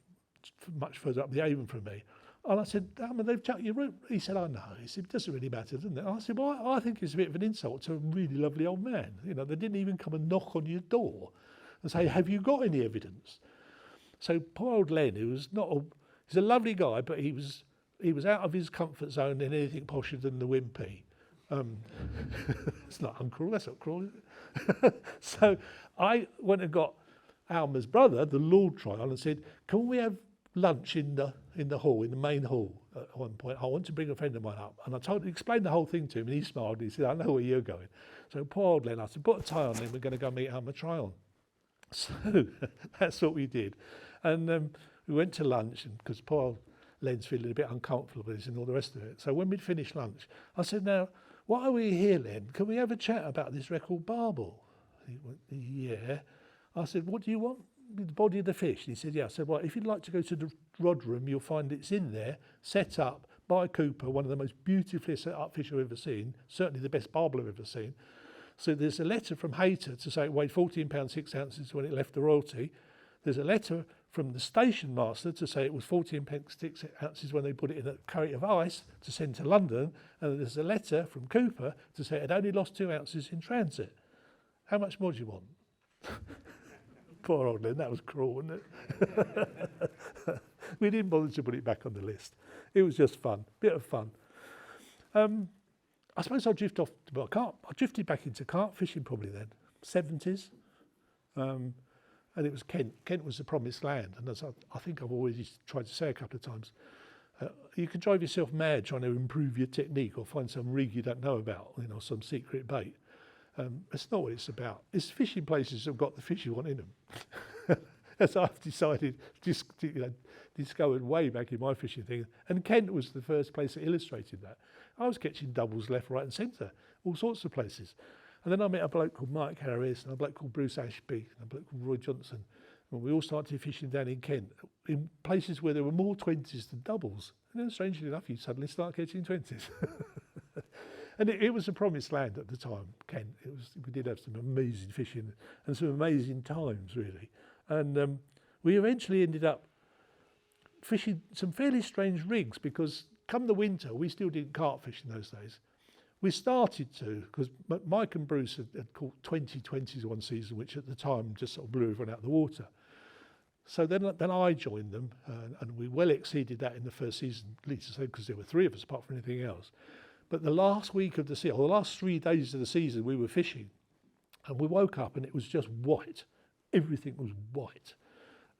much further up the Avon from me. And I said, Alma, they've chucked your root. He said, I know. He said, it doesn't really matter, doesn't it? And I said, well, I think it's a bit of an insult to a really lovely old man. You know, they didn't even come and knock on your door and say, have you got any evidence? So poor old Len, who was he's a lovely guy, but he was out of his comfort zone in anything posher than the Wimpy. It's not uncruel, that's not cruel, is it? So I went and got Alma's brother, the Lord Tryon, and said, can we have lunch in the hall, in the main hall at one point? I want to bring a friend of mine up. And I explained the whole thing to him, and he smiled and he said, I know where you're going. So poor old Len, I said, put a tie on him, we're going to go meet Alma Tryon. So that's what we did. And we went to lunch, and because poor old Len's feeling a bit uncomfortable with this and all the rest of it. So when we'd finished lunch, I said, now, why are we here, Len? Can we have a chat about this record Barble? He went, yeah. I said, what do you want? the body of the fish? And he said, yeah. I said, well, if you'd like to go to the rod room, you'll find it's in there, set up by Cooper, one of the most beautifully set up fish I've ever seen, certainly the best barbel I've ever seen. So there's a letter from Hayter to say it weighed 14 pounds 6 ounces when it left the Royalty. There's a letter from the station master to say it was 14 pounds 6 ounces when they put it in a crate of ice to send to London. And there's a letter from Cooper to say it only lost 2 ounces in transit. How much more do you want? Poor old Len, that was cruel, wasn't it? We didn't bother to put it back on the list. It was just fun, bit of fun. I suppose I'll drift off to carp. I drifted back into carp fishing probably then, 70s. And it was Kent. Kent was the promised land. And as I think I've always tried to say a couple of times, you can drive yourself mad trying to improve your technique or find some rig you don't know about, some secret bait. It's not what it's about. It's fishing places that have got the fish you want in them. As I've decided, discovered way back in my fishing thing. And Kent was the first place that illustrated that. I was catching doubles left, right and centre, all sorts of places. And then I met a bloke called Mike Harris and a bloke called Bruce Ashby and a bloke called Roy Johnson. And we all started fishing down in Kent, in places where there were more 20s than doubles. And then strangely enough, you suddenly start catching 20s. And it was a promised land at the time, Kent. We did have some amazing fishing and some amazing times, really. And we eventually ended up fishing some fairly strange rigs because come the winter, we still didn't carp fish in those days. We started to, because Mike and Bruce had caught 2020s one season, which at the time just sort of blew everyone out of the water. So then I joined them, and we well exceeded that in the first season, at least because there were 3 of us apart from anything else. But the last week of the season, or the last 3 days of the season, we were fishing, and we woke up and it was just white. Everything was white.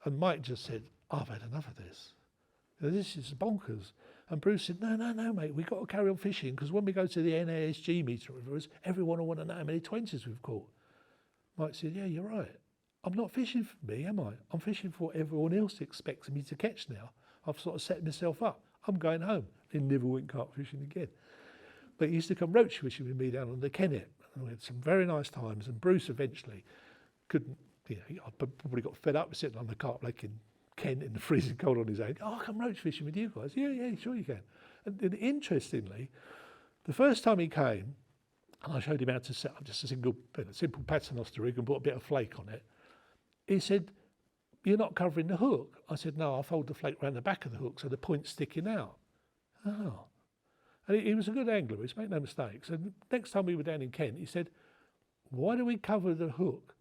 And Mike just said, I've had enough of this. This is bonkers. And Bruce said, no, mate, we've got to carry on fishing because when we go to the NASG meter, everyone will want to know how many 20s we've caught. Mike said, yeah, you're right. I'm not fishing for me, am I? I'm fishing for what everyone else expects me to catch now. I've sort of set myself up. I'm going home. He never went carp fishing again. But he used to come roach fishing with me down on the Kennet. And we had some very nice times. And Bruce eventually couldn't, I probably got fed up sitting on the carp lake in Kent in the freezing cold on his own. Oh, I'll come roach fishing with you guys. Yeah, sure you can. And interestingly, the first time he came, and I showed him how to set up just a simple paternoster rig and put a bit of flake on it, he said, you're not covering the hook. I said, no, I'll fold the flake around the back of the hook so the point's sticking out. Oh. And he was a good angler, he's made no mistakes. And next time we were down in Kent, he said, why do we cover the hook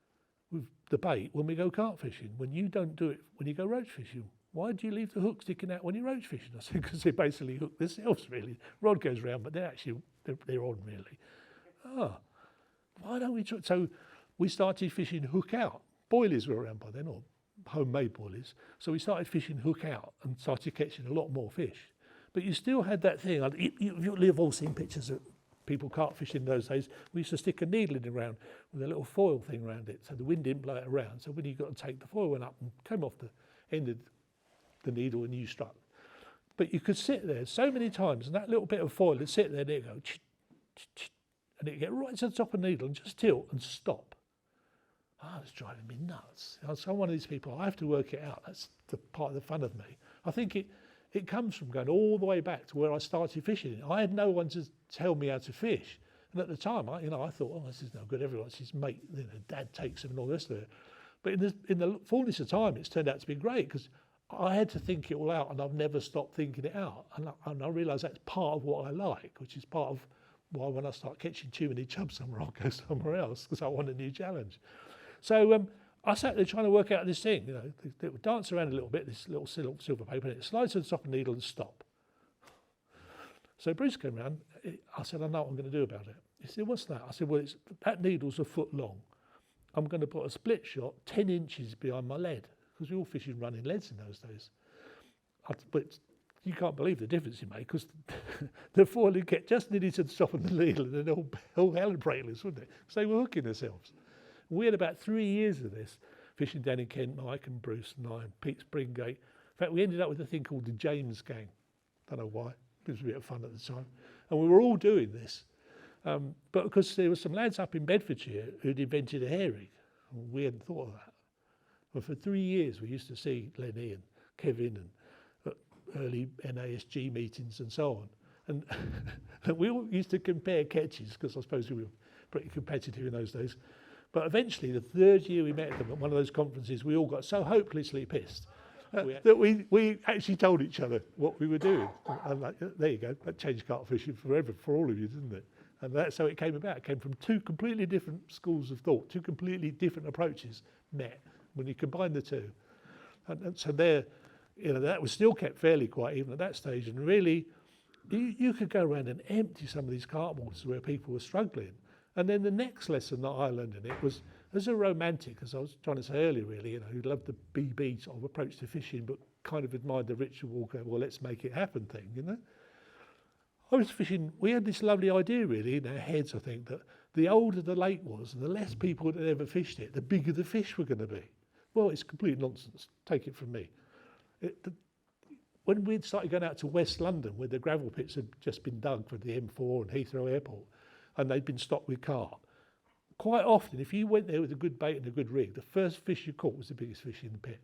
with the bait when we go carp fishing, when you don't do it when you go roach fishing? Why do you leave the hook sticking out when you're roach fishing? I said, because they basically hook themselves, really. Rod goes round, but they're on, really. Why don't we try? So we started fishing hook out. Boilies were around by then, or homemade boilies. So we started fishing hook out and started catching a lot more fish. But you still had that thing. You've all seen pictures of people carp fishing in those days. We used to stick a needle in the ground with a little foil thing around it so the wind didn't blow it around. So when you got to take, the foil went up and came off the end of the needle and you struck. But you could sit there so many times and that little bit of foil would sit there and it'd go, and it'd get right to the top of the needle and just tilt and stop. It was driving me nuts. I'm one of these people, I have to work it out. That's the part of the fun of me. I think it comes from going all the way back to where I started fishing. I had no one to tell me how to fish. And at the time, I thought, this is no good. Everyone's his mate, dad takes him and all the rest of it. But in the fullness of time, it's turned out to be great because I had to think it all out and I've never stopped thinking it out. And I realise that's part of what I like, which is part of why when I start catching too many chubs somewhere, I'll go somewhere else because I want a new challenge. So I sat there trying to work out this thing, it would dance around a little bit, this little silver paper, and it slides to the top of the needle and stop. So Bruce came round, I said, I know what I'm going to do about it. He said, what's that? I said, well, that needle's a foot long. I'm going to put a split shot 10 inches behind my lead, because we were all fishing running leads in those days. But you can't believe the difference you make, because the foil would get just nearly to the top of the needle, and then all hell would break loose, wouldn't it? Because they were hooking themselves. We had about 3 years of this, fishing down in Kent, Mike and Bruce and I, and Pete Springate. In fact, we ended up with a thing called the James Gang. Don't know why, it was a bit of fun at the time. And we were all doing this. But because there were some lads up in Bedfordshire who'd invented a hair rig. We hadn't thought of that. And for 3 years, we used to see Lenny and Kevin and early NASG meetings and so on. And, and we all used to compare catches, because I suppose we were pretty competitive in those days. But eventually, the third year we met them at one of those conferences, we all got so hopelessly pissed that we actually told each other what we were doing. And like, there you go, that changed carp fishing forever for all of you, didn't it? And that's how it came about. It came from two completely different schools of thought, two completely different approaches met when you combine the two. And so there, you know, that was still kept fairly quiet even at that stage. And really, you could go around and empty some of these carp waters where people were struggling. And then the next lesson that I learned in it was, as a romantic, as I was trying to say earlier, really, you know, who loved the BB sort of approach to fishing, but kind of admired the Richard Walker, well, let's make it happen thing, you know. I was fishing, we had this lovely idea really in our heads, I think, that the older the lake was and the less people had ever fished it, the bigger the fish were going to be. Well, it's complete nonsense, take it from me. When we'd started going out to West London, where the gravel pits had just been dug for the M4 and Heathrow Airport, and they'd been stocked with carp, quite often, if you went there with a good bait and a good rig, the first fish you caught was the biggest fish in the pit,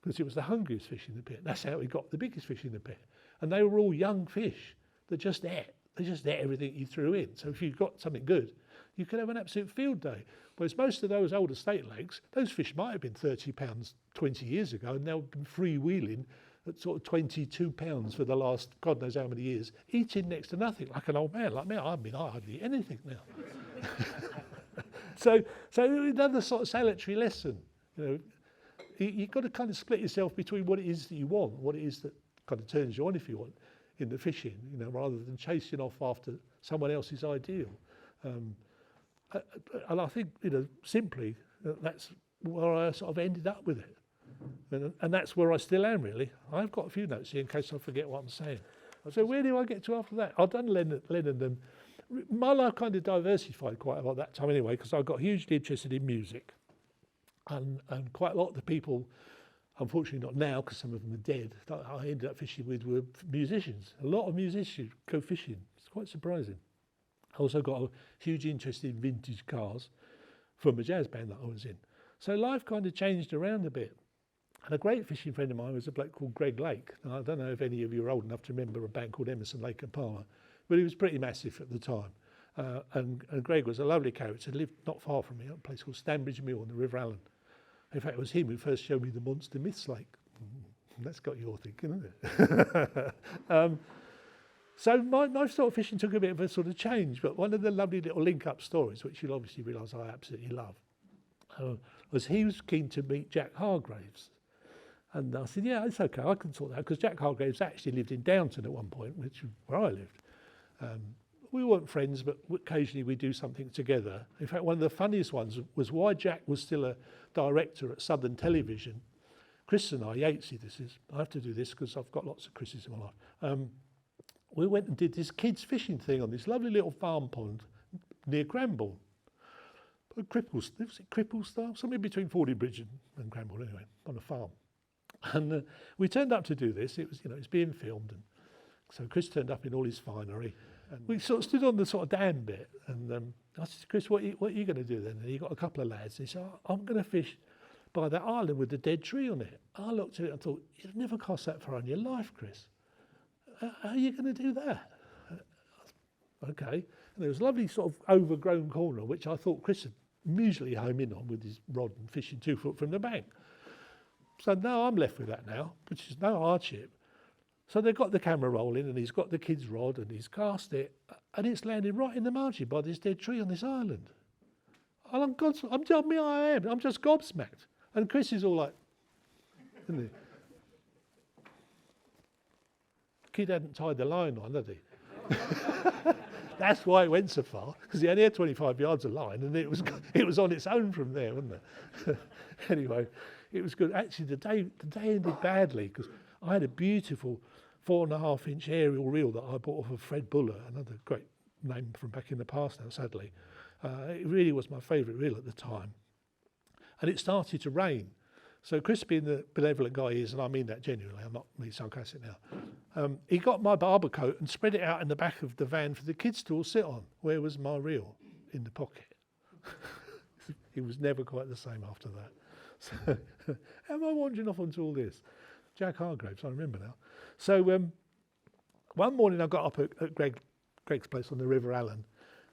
because it was the hungriest fish in the pit. That's how we got the biggest fish in the pit. And they were all young fish that just ate. They just ate everything you threw in. So if you got something good, you could have an absolute field day. Whereas most of those older state lakes, those fish might have been 30 pounds 20 years ago, and they've been freewheeling at sort of 22 pounds for the last God knows how many years, eating next to nothing, like an old man like me. I hardly eat anything now. So another sort of salutary lesson. You know, you've got to kind of split yourself between what it is that you want, what it is that kind of turns you on, if you want, in the fishing, you know, rather than chasing off after someone else's ideal. And I think, you know, simply, that's where I sort of ended up with it. And that's where I still am, really. I've got a few notes here in case I forget what I'm saying. So where do I get to after that? I've done Lennon and my life kind of diversified quite a lot that time anyway, because I got hugely interested in music. And quite a lot of the people, unfortunately not now because some of them are dead, that I ended up fishing with were musicians. A lot of musicians go fishing. It's quite surprising. I also got a huge interest in vintage cars from a jazz band that I was in. So life kind of changed around a bit. And a great fishing friend of mine was a bloke called Greg Lake. And I don't know if any of you are old enough to remember a band called Emerson, Lake and Palmer, but he was pretty massive at the time. And Greg was a lovely character, lived not far from me, at a place called Stanbridge Mill on the River Allen. In fact, it was him who first showed me the Monster Myths Lake. That's got your thinking, hasn't it? So my sort of fishing took a bit of a sort of change, but one of the lovely little link-up stories, which you'll obviously realise I absolutely love, was he was keen to meet Jack Hargraves. And I said, yeah, it's okay, I can sort that out, because Jack Hargraves actually lived in Downton at one point, which is where I lived. We weren't friends, but occasionally we do something together. In fact, one of the funniest ones was why Jack was still a director at Southern Television. Chris and I, Yatesy this is, I have to do this because I've got lots of Chris's in my life. We went and did this kids fishing thing on this lovely little farm pond near Cranbourne. Cripplestar? Somewhere between Fordingbridge and Cranbourne anyway, on a farm. And we turned up to do this. It was, you know, it's being filmed, and so Chris turned up in all his finery. And we sort of stood on the sort of dam bit, and I said, Chris, what are you going to do then? And he got a couple of lads, and he said, I'm going to fish by that island with the dead tree on it. I looked at it and thought, you'd never cast that far in your life, Chris. How are you going to do that? Okay. And there was a lovely sort of overgrown corner, which I thought Chris would immediately home in on with his rod and fishing 2 foot from the bank. So now I'm left with that now, which is no hardship. So they've got the camera rolling, and he's got the kid's rod, and he's cast it, and it's landed right in the margin by this dead tree on this island. And I'm just gobsmacked. And Chris is all like, isn't he? Kid hadn't tied the line on, had he? That's why it went so far, because he only had 25 yards of line, and it was on its own from there, wasn't it? Anyway, it was good. Actually, the day ended badly, because I had a beautiful 4.5-inch aerial reel that I bought off of Fred Buller, another great name from back in the past now, sadly. It really was my favourite reel at the time. And it started to rain. So Chris, being the benevolent guy he is, and I mean that genuinely, I'm not being sarcastic now, he got my barber coat and spread it out in the back of the van for the kids to all sit on. Where was my reel? In the pocket. He was never quite the same after that. So, how am I wandering off onto all this? Jack Hargraves, I remember now. So one morning I got up at Greg's place on the River Allen.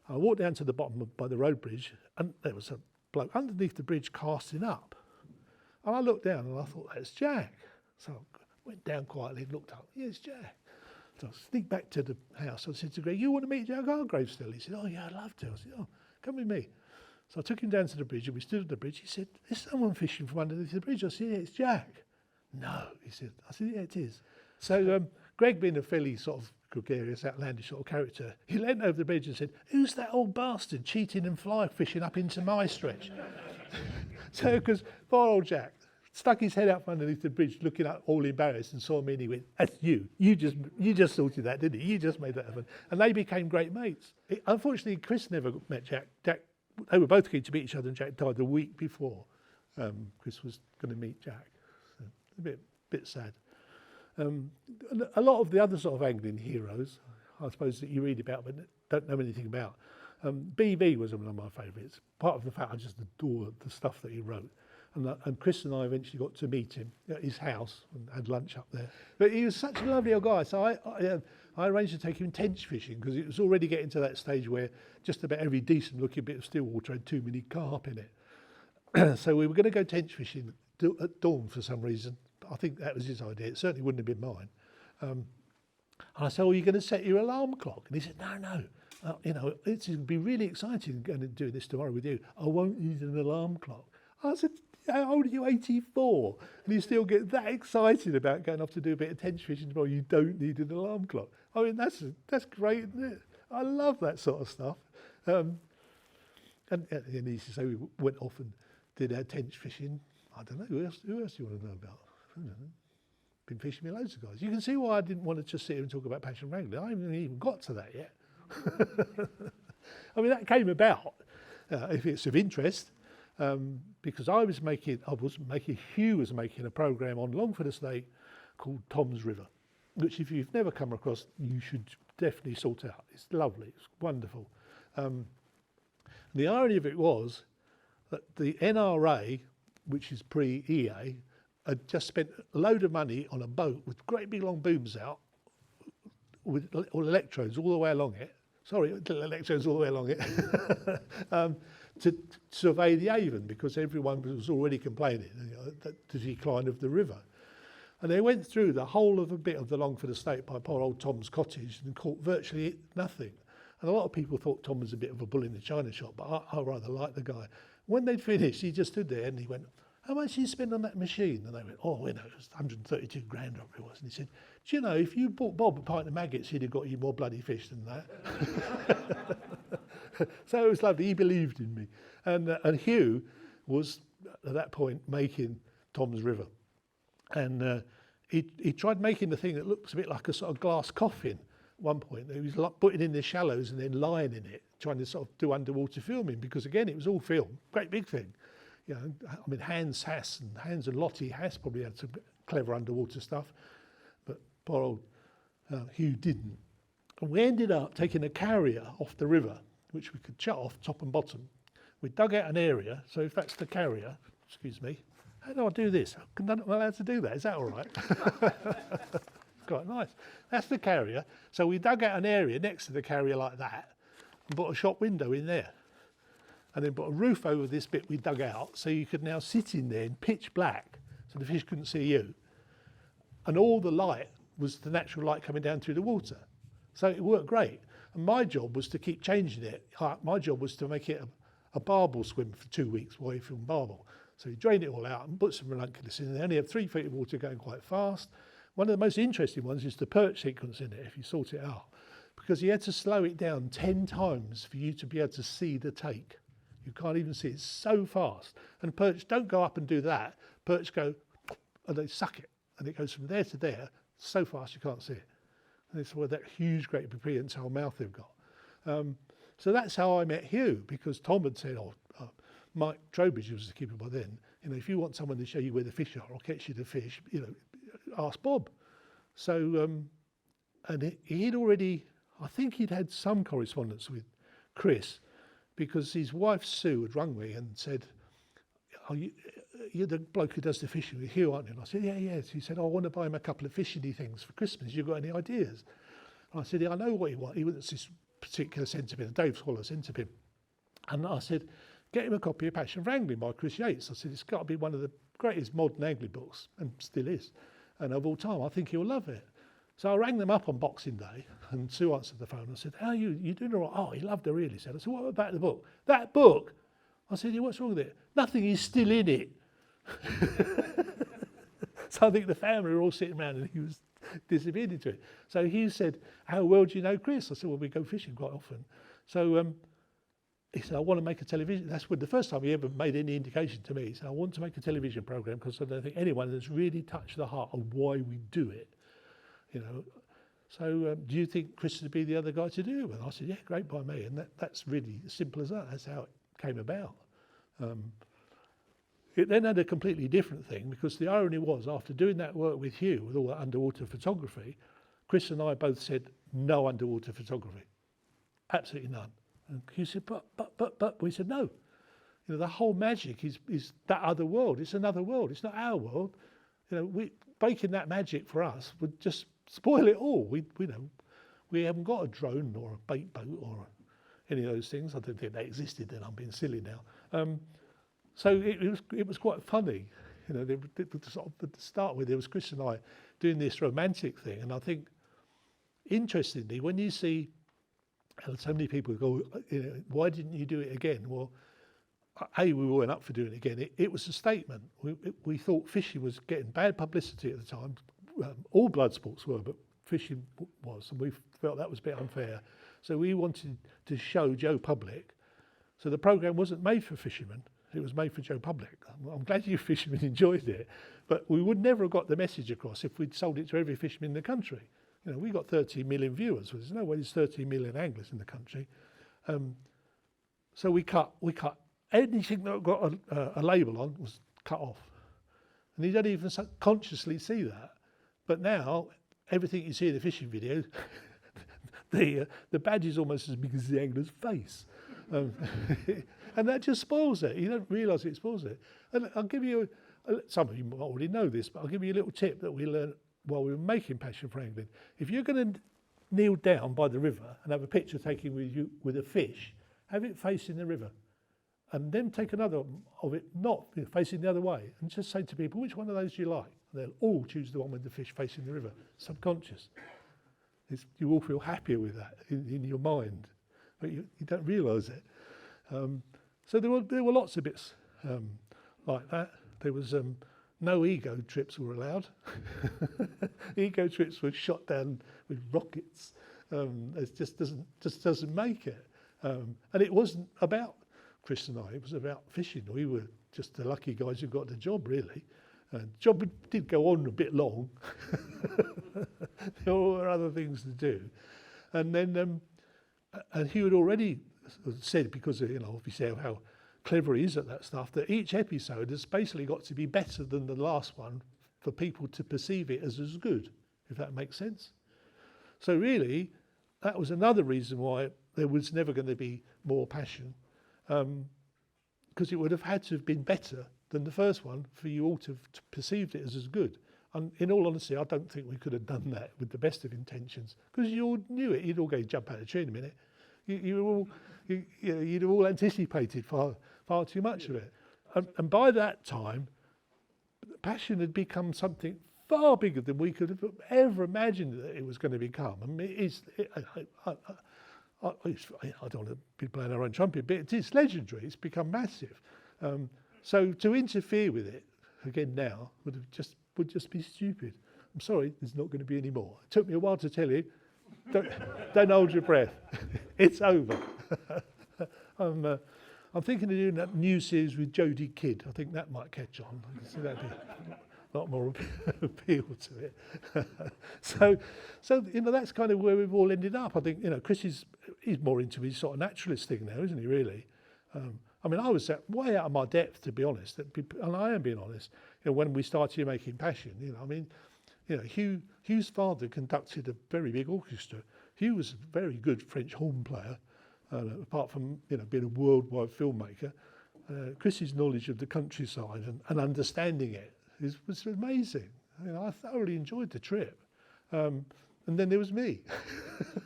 I walked down to the bottom by the road bridge, and there was a bloke underneath the bridge casting up. And I looked down and I thought, that's Jack. So I went down quietly and looked up. Yeah, it's Jack. So I sneaked back to the house. I said to Greg, you want to meet Jack Hargraves still? He said, oh yeah, I'd love to. I said, oh, come with me. So I took him down to the bridge and we stood at the bridge. He said, there's someone fishing from underneath the bridge. I said, yeah, it's Jack. No, he said. I said, yeah, it is. So Greg, being a fairly sort of gregarious, outlandish sort of character, he leant over the bridge and said, who's that old bastard cheating and fly fishing up into my stretch? So, because poor old Jack stuck his head out from underneath the bridge, looking up all embarrassed, and saw me, and he went, that's you. You just sorted that, didn't you? You just made that happen. And they became great mates. Unfortunately, Chris never met Jack. They were both keen to meet each other, and Jack died the week before Chris was going to meet Jack. So, a bit sad. A lot of the other sort of angling heroes, I suppose, that you read about but don't know anything about. BV was one of my favourites, part of the fact I just adore the stuff that he wrote. And Chris and I eventually got to meet him at his house and had lunch up there. But he was such a lovely old guy. So I arranged to take him tench fishing because it was already getting to that stage where just about every decent looking bit of still water had too many carp in it. So we were going to go tench fishing at dawn for some reason. I think that was his idea. It certainly wouldn't have been mine. And I said, are you going to set your alarm clock? And he said, no. It's going to be really exciting going to do this tomorrow with you. I won't need an alarm clock. I said, how old are you, 84? And you still get that excited about going off to do a bit of tench fishing tomorrow. You don't need an alarm clock. I mean, that's great, isn't it? I love that sort of stuff. And he used to say we went off and did our tench fishing. I don't know, who else do you want to know about? I don't know. Been fishing with loads of guys. You can see why I didn't want to just sit here and talk about passion wrangling. I haven't even got to that yet. I mean, that came about, if it's of interest, because Hugh was making a programme on Longford Estate called Tom's River, which if you've never come across, you should definitely sort out. It's lovely, it's wonderful. The irony of it was that the NRA, which is pre-EA, had just spent a load of money on a boat with great big long booms out, with electrodes all the way along it. Electrodes all the way along it, to survey the Avon, because everyone was already complaining that the decline of the river. And they went through the whole of a bit of the Longford Estate by poor old Tom's cottage and caught virtually nothing. And a lot of people thought Tom was a bit of a bull in the china shop, but I rather liked the guy. When they'd finished, he just stood there and he went, how much did you spend on that machine? And they went, oh, it was 132 grand, or it was. And he said, do you know, if you bought Bob a pint of maggots, he'd have got you more bloody fish than that. So it was lovely. He believed in me. And Hugh was, at that point, making Tom's River. And he tried making the thing that looks a bit like a sort of glass coffin at one point. He was like putting in the shallows and then lying in it, trying to sort of do underwater filming, because, again, it was all film, great big thing. You know, I mean, Hans and Lottie Hass probably had some clever underwater stuff, but poor old Hugh didn't. And we ended up taking a carrier off the river, which we could shut off top and bottom. We dug out an area, so if that's the carrier, excuse me, how do I do this? I'm not allowed to do that, is that all right? It's quite nice. That's the carrier. So we dug out an area next to the carrier like that and put a shop window in there. And then put a roof over this bit we dug out, so you could now sit in there in pitch black, so the fish couldn't see you. And all the light was the natural light coming down through the water. So it worked great. And my job was to keep changing it. My job was to make it a barbel swim for 2 weeks while you filmed barbel. So you drained it all out and put some ranunculus in. They only have 3 feet of water going quite fast. One of the most interesting ones is the perch sequence in it, if you sort it out. Because you had to slow it down 10 times for you to be able to see the take. You can't even see it, it's so fast. And perch don't go up and do that. Perch go, and they suck it. And it goes from there to there, so fast you can't see it. And it's with that huge, great prehensile mouth they've got. So that's how I met Hugh, because Tom had said, Mike Trowbridge was the keeper by then, if you want someone to show you where the fish are or catch you the fish, ask Bob. So, and he'd already, I think he'd had some correspondence with Chris, because his wife Sue had rung me and said, you're the bloke who does the fishing with Hugh, aren't you? And I said, yeah, yeah. So he said, I want to buy him a couple of fishing things for Christmas. You got any ideas? And I said, yeah, I know what he wants. He wants this particular centipede, Dave Swallow centipede. And I said, get him a copy of Passion for Angling by Chris Yates. I said, it's got to be one of the greatest modern angling books, and still is, and of all time. I think he'll love it. So I rang them up on Boxing Day, and Sue answered the phone. I said, how are you? You doing all right? Oh, he loved it, really. Said. I said, what about the book? That book? I said, yeah, what's wrong with it? Nothing is still in it. So I think the family were all sitting around and he was disappeared into it. So he said, how well do you know Chris? I said, well, we go fishing quite often. So he said, I want to make a television. That's when the first time he ever made any indication to me. He said, I want to make a television program because I don't think anyone has really touched the heart of why we do it. You know, so do you think Chris would be the other guy to do it with? I said, yeah, great by me. And that's really as simple as that. That's how it came about. It then had a completely different thing, because the irony was, after doing that work with Hugh, with all that underwater photography, Chris and I both said, no underwater photography. Absolutely none. And Hugh said, but. We said, no. You know, the whole magic is that other world. It's another world. It's not our world. You know, breaking that magic for us would just spoil it all. We haven't got a drone or a bait boat or any of those things. I don't think they existed then. I'm being silly now. So it was quite funny. You know, to start with, there was Chris and I doing this romantic thing, and I think, interestingly, when you see so many people go, you know, why didn't you do it again? Well, we weren't up for doing it again. It was a statement. We thought fishing was getting bad publicity at the time. All blood sports were, but fishing was, and we felt that was a bit unfair. So we wanted to show Joe Public. So the programme wasn't made for fishermen. It was made for Joe Public. I'm glad you fishermen enjoyed it, but we would never have got the message across if we'd sold it to every fisherman in the country. You know, we got 30 million viewers. There's no way there's 30 million anglers in the country. So we cut anything that got a label on was cut off. And you don't even consciously see that. But now, everything you see in the fishing video, the badge is almost as big as the angler's face. And that just spoils it. You don't realise it spoils it. And I'll give you, some of you might already know this, but I'll give you a little tip that we learned while we were making Passion for Angling. If you're going to kneel down by the river and have a picture taken with you with a fish, have it facing the river. And then take another of it not facing the other way, and just say to people, which one of those do you like? And they'll all choose the one with the fish facing the river, subconscious. You all feel happier with that in your mind, but you don't realise it. So there were lots of bits like that. There was no ego trips were allowed. Ego trips were shot down with rockets. It just doesn't make it. And it wasn't about Chris and I, it was about fishing. We were just the lucky guys who got the job, really. Job did go on a bit long. There were other things to do. And then, and he had already said, because of, you know, obviously how clever he is at that stuff, that each episode has basically got to be better than the last one for people to perceive it as good, if that makes sense. So really, that was another reason why there was never going to be more Passion, because it would have had to have been better than the first one for you all to have perceived it as good. And in all honesty, I don't think we could have done that with the best of intentions, because you all knew it. You'd all go jump out of the tree in a minute. You'd have all anticipated far too much of it. And by that time, Passion had become something far bigger than we could have ever imagined that it was going to become. I mean, I don't want to be blowing our own trumpet, but it's legendary. It's become massive. So to interfere with it again now would just be stupid. I'm sorry, there's not going to be any more. It took me a while to tell you. Don't hold your breath. It's over. I'm thinking of doing that new series with Jodie Kidd. I think that might catch on. I can see that'd be a lot more appeal to it. So you know, that's kind of where we've all ended up. I think, you know, Chris he's more into his sort of naturalist thing now, isn't he? Really. I mean, I was way out of my depth, to be honest. And I am being honest. You know, when we started making Passion, you know, I mean, you know, Hugh's father conducted a very big orchestra. Hugh was a very good French horn player, apart from, you know, being a worldwide filmmaker. Chris's knowledge of the countryside and understanding it was amazing. I thoroughly enjoyed the trip. And then there was me.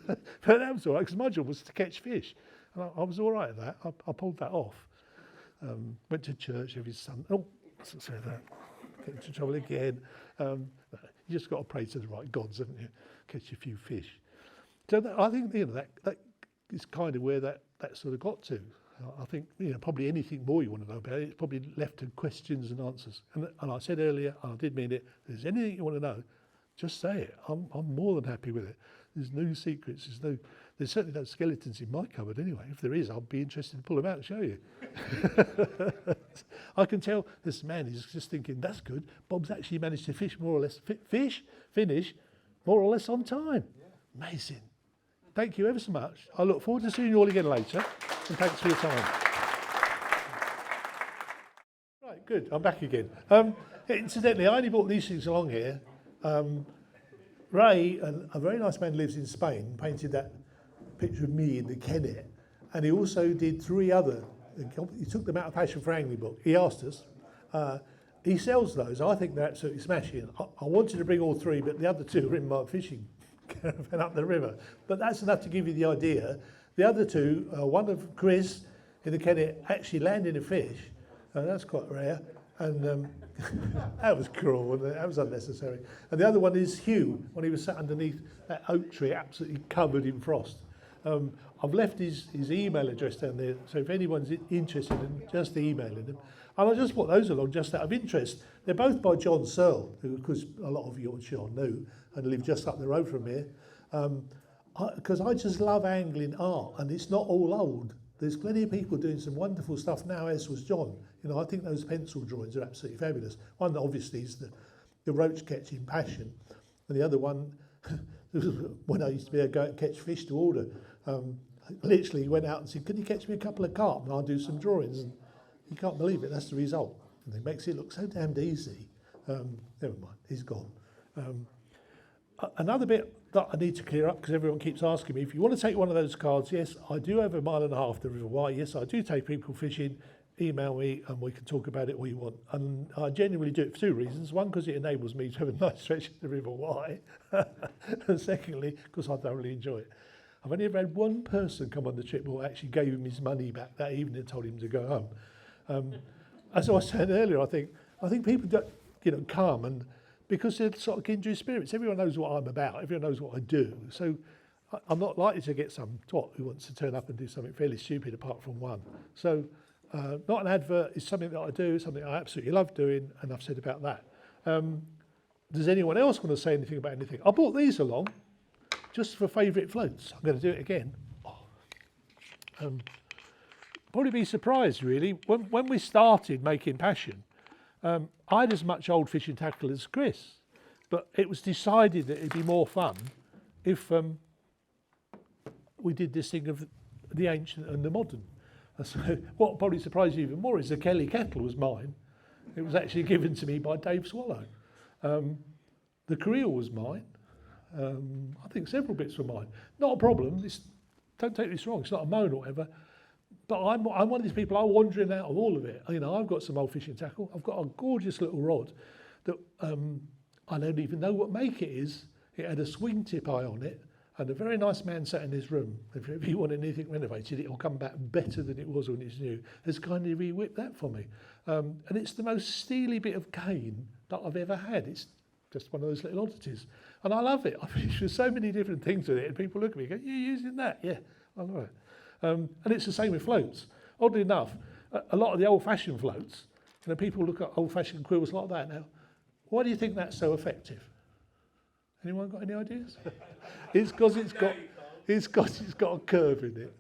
But that was all right, because my job was to catch fish. And I was all right at that. I pulled that off. Went to church every Sunday. Oh, say that. Get into trouble again. You just got to pray to the right gods, haven't you? Catch a few fish. So I think that is kind of where that sort of got to. I think probably anything more you want to know about it, it's probably left to questions and answers. And I said earlier, and I did mean it, if there's anything you want to know, just say it. I'm more than happy with it. There's no secrets. There's certainly no skeletons in my cupboard anyway. If there is, I'll be interested to pull them out and show you. I can tell this man is just thinking, that's good. Bob's actually managed to fish more or less, finish more or less on time. Yeah. Amazing. Thank you ever so much. I look forward to seeing you all again later. And thanks for your time. Right, good. I'm back again. Incidentally, I only brought these things along here. Ray, a very nice man, lives in Spain, painted that picture of me in the Kennet, and he also did 3 other. He took them out of Passion for Angling book. He asked us. He sells those. I think they're absolutely smashing. I wanted to bring all 3, but the other 2 are in my fishing caravan up the river. But that's enough to give you the idea. The other 2, one of Chris in the Kennet actually landing a fish. That's quite rare. And that was cruel, wasn't it? That was unnecessary. And the other one is Hugh, when he was sat underneath that oak tree, absolutely covered in frost. I've left his email address down there, so if anyone's interested in just emailing him. And I just put those along just out of interest. They're both by John Searle, who, because a lot of you I'm sure knew, and live just up the road from here. Because I just love angling art, and it's not all old. There's plenty of people doing some wonderful stuff now, as was John. I think those pencil drawings are absolutely fabulous. One obviously is the roach catching passion, and the other one, when I used to be able to go and catch fish to order, literally went out and said, "Can you catch me a couple of carp and I'll do some drawings?" And you can't believe it. That's the result, and it makes it look so damned easy. Never mind, he's gone. Another bit that I need to clear up, because everyone keeps asking me, if you want to take one of those cards, yes, I do have 1.5 miles to River Wye. Yes, I do take people fishing. Email me and we can talk about it all you want. And I genuinely do it for 2 reasons. One, because it enables me to have a nice stretch of the River Wye. And secondly, because I thoroughly enjoy it. I've only ever had one person come on the trip who actually gave him his money back that evening and told him to go home. As I was saying earlier, I think people don't, come, and because they're sort of kindred spirits. Everyone knows what I'm about. Everyone knows what I do. So I'm not likely to get some twat who wants to turn up and do something fairly stupid apart from one. So not an advert, it's something that I do, something I absolutely love doing, and I've said about that. Does anyone else want to say anything about anything? I brought these along just for favourite floats. I'm going to do it again. Probably be surprised, really. When we started making Passion, I had as much old fishing tackle as Chris, but it was decided that it'd be more fun if we did this thing of the ancient and the modern. So what probably surprised you even more is the Kelly kettle was mine. It was actually given to me by Dave Swallow. The creel was mine. I think several bits were mine. Not a problem. Don't take this wrong. It's not a moan or whatever. But I'm one of these people. I'm wandering out of all of it. I've got some old fishing tackle. I've got a gorgeous little rod that I don't even know what make it is. It had a swing tip eye on it. And a very nice man sat in his room. If you want anything renovated, it'll come back better than it was when it's new. Has kindly re-whipped that for me. And it's the most steely bit of cane that I've ever had. It's just one of those little oddities. And I love it. I fish with so many different things with it. And people look at me and go, "You're using that?" Yeah, I love it. And it's the same with floats. Oddly enough, a lot of the old-fashioned floats, people look at old-fashioned quills like that now. Why do you think that's so effective? Anyone got any ideas? It's because it's got a curve in it.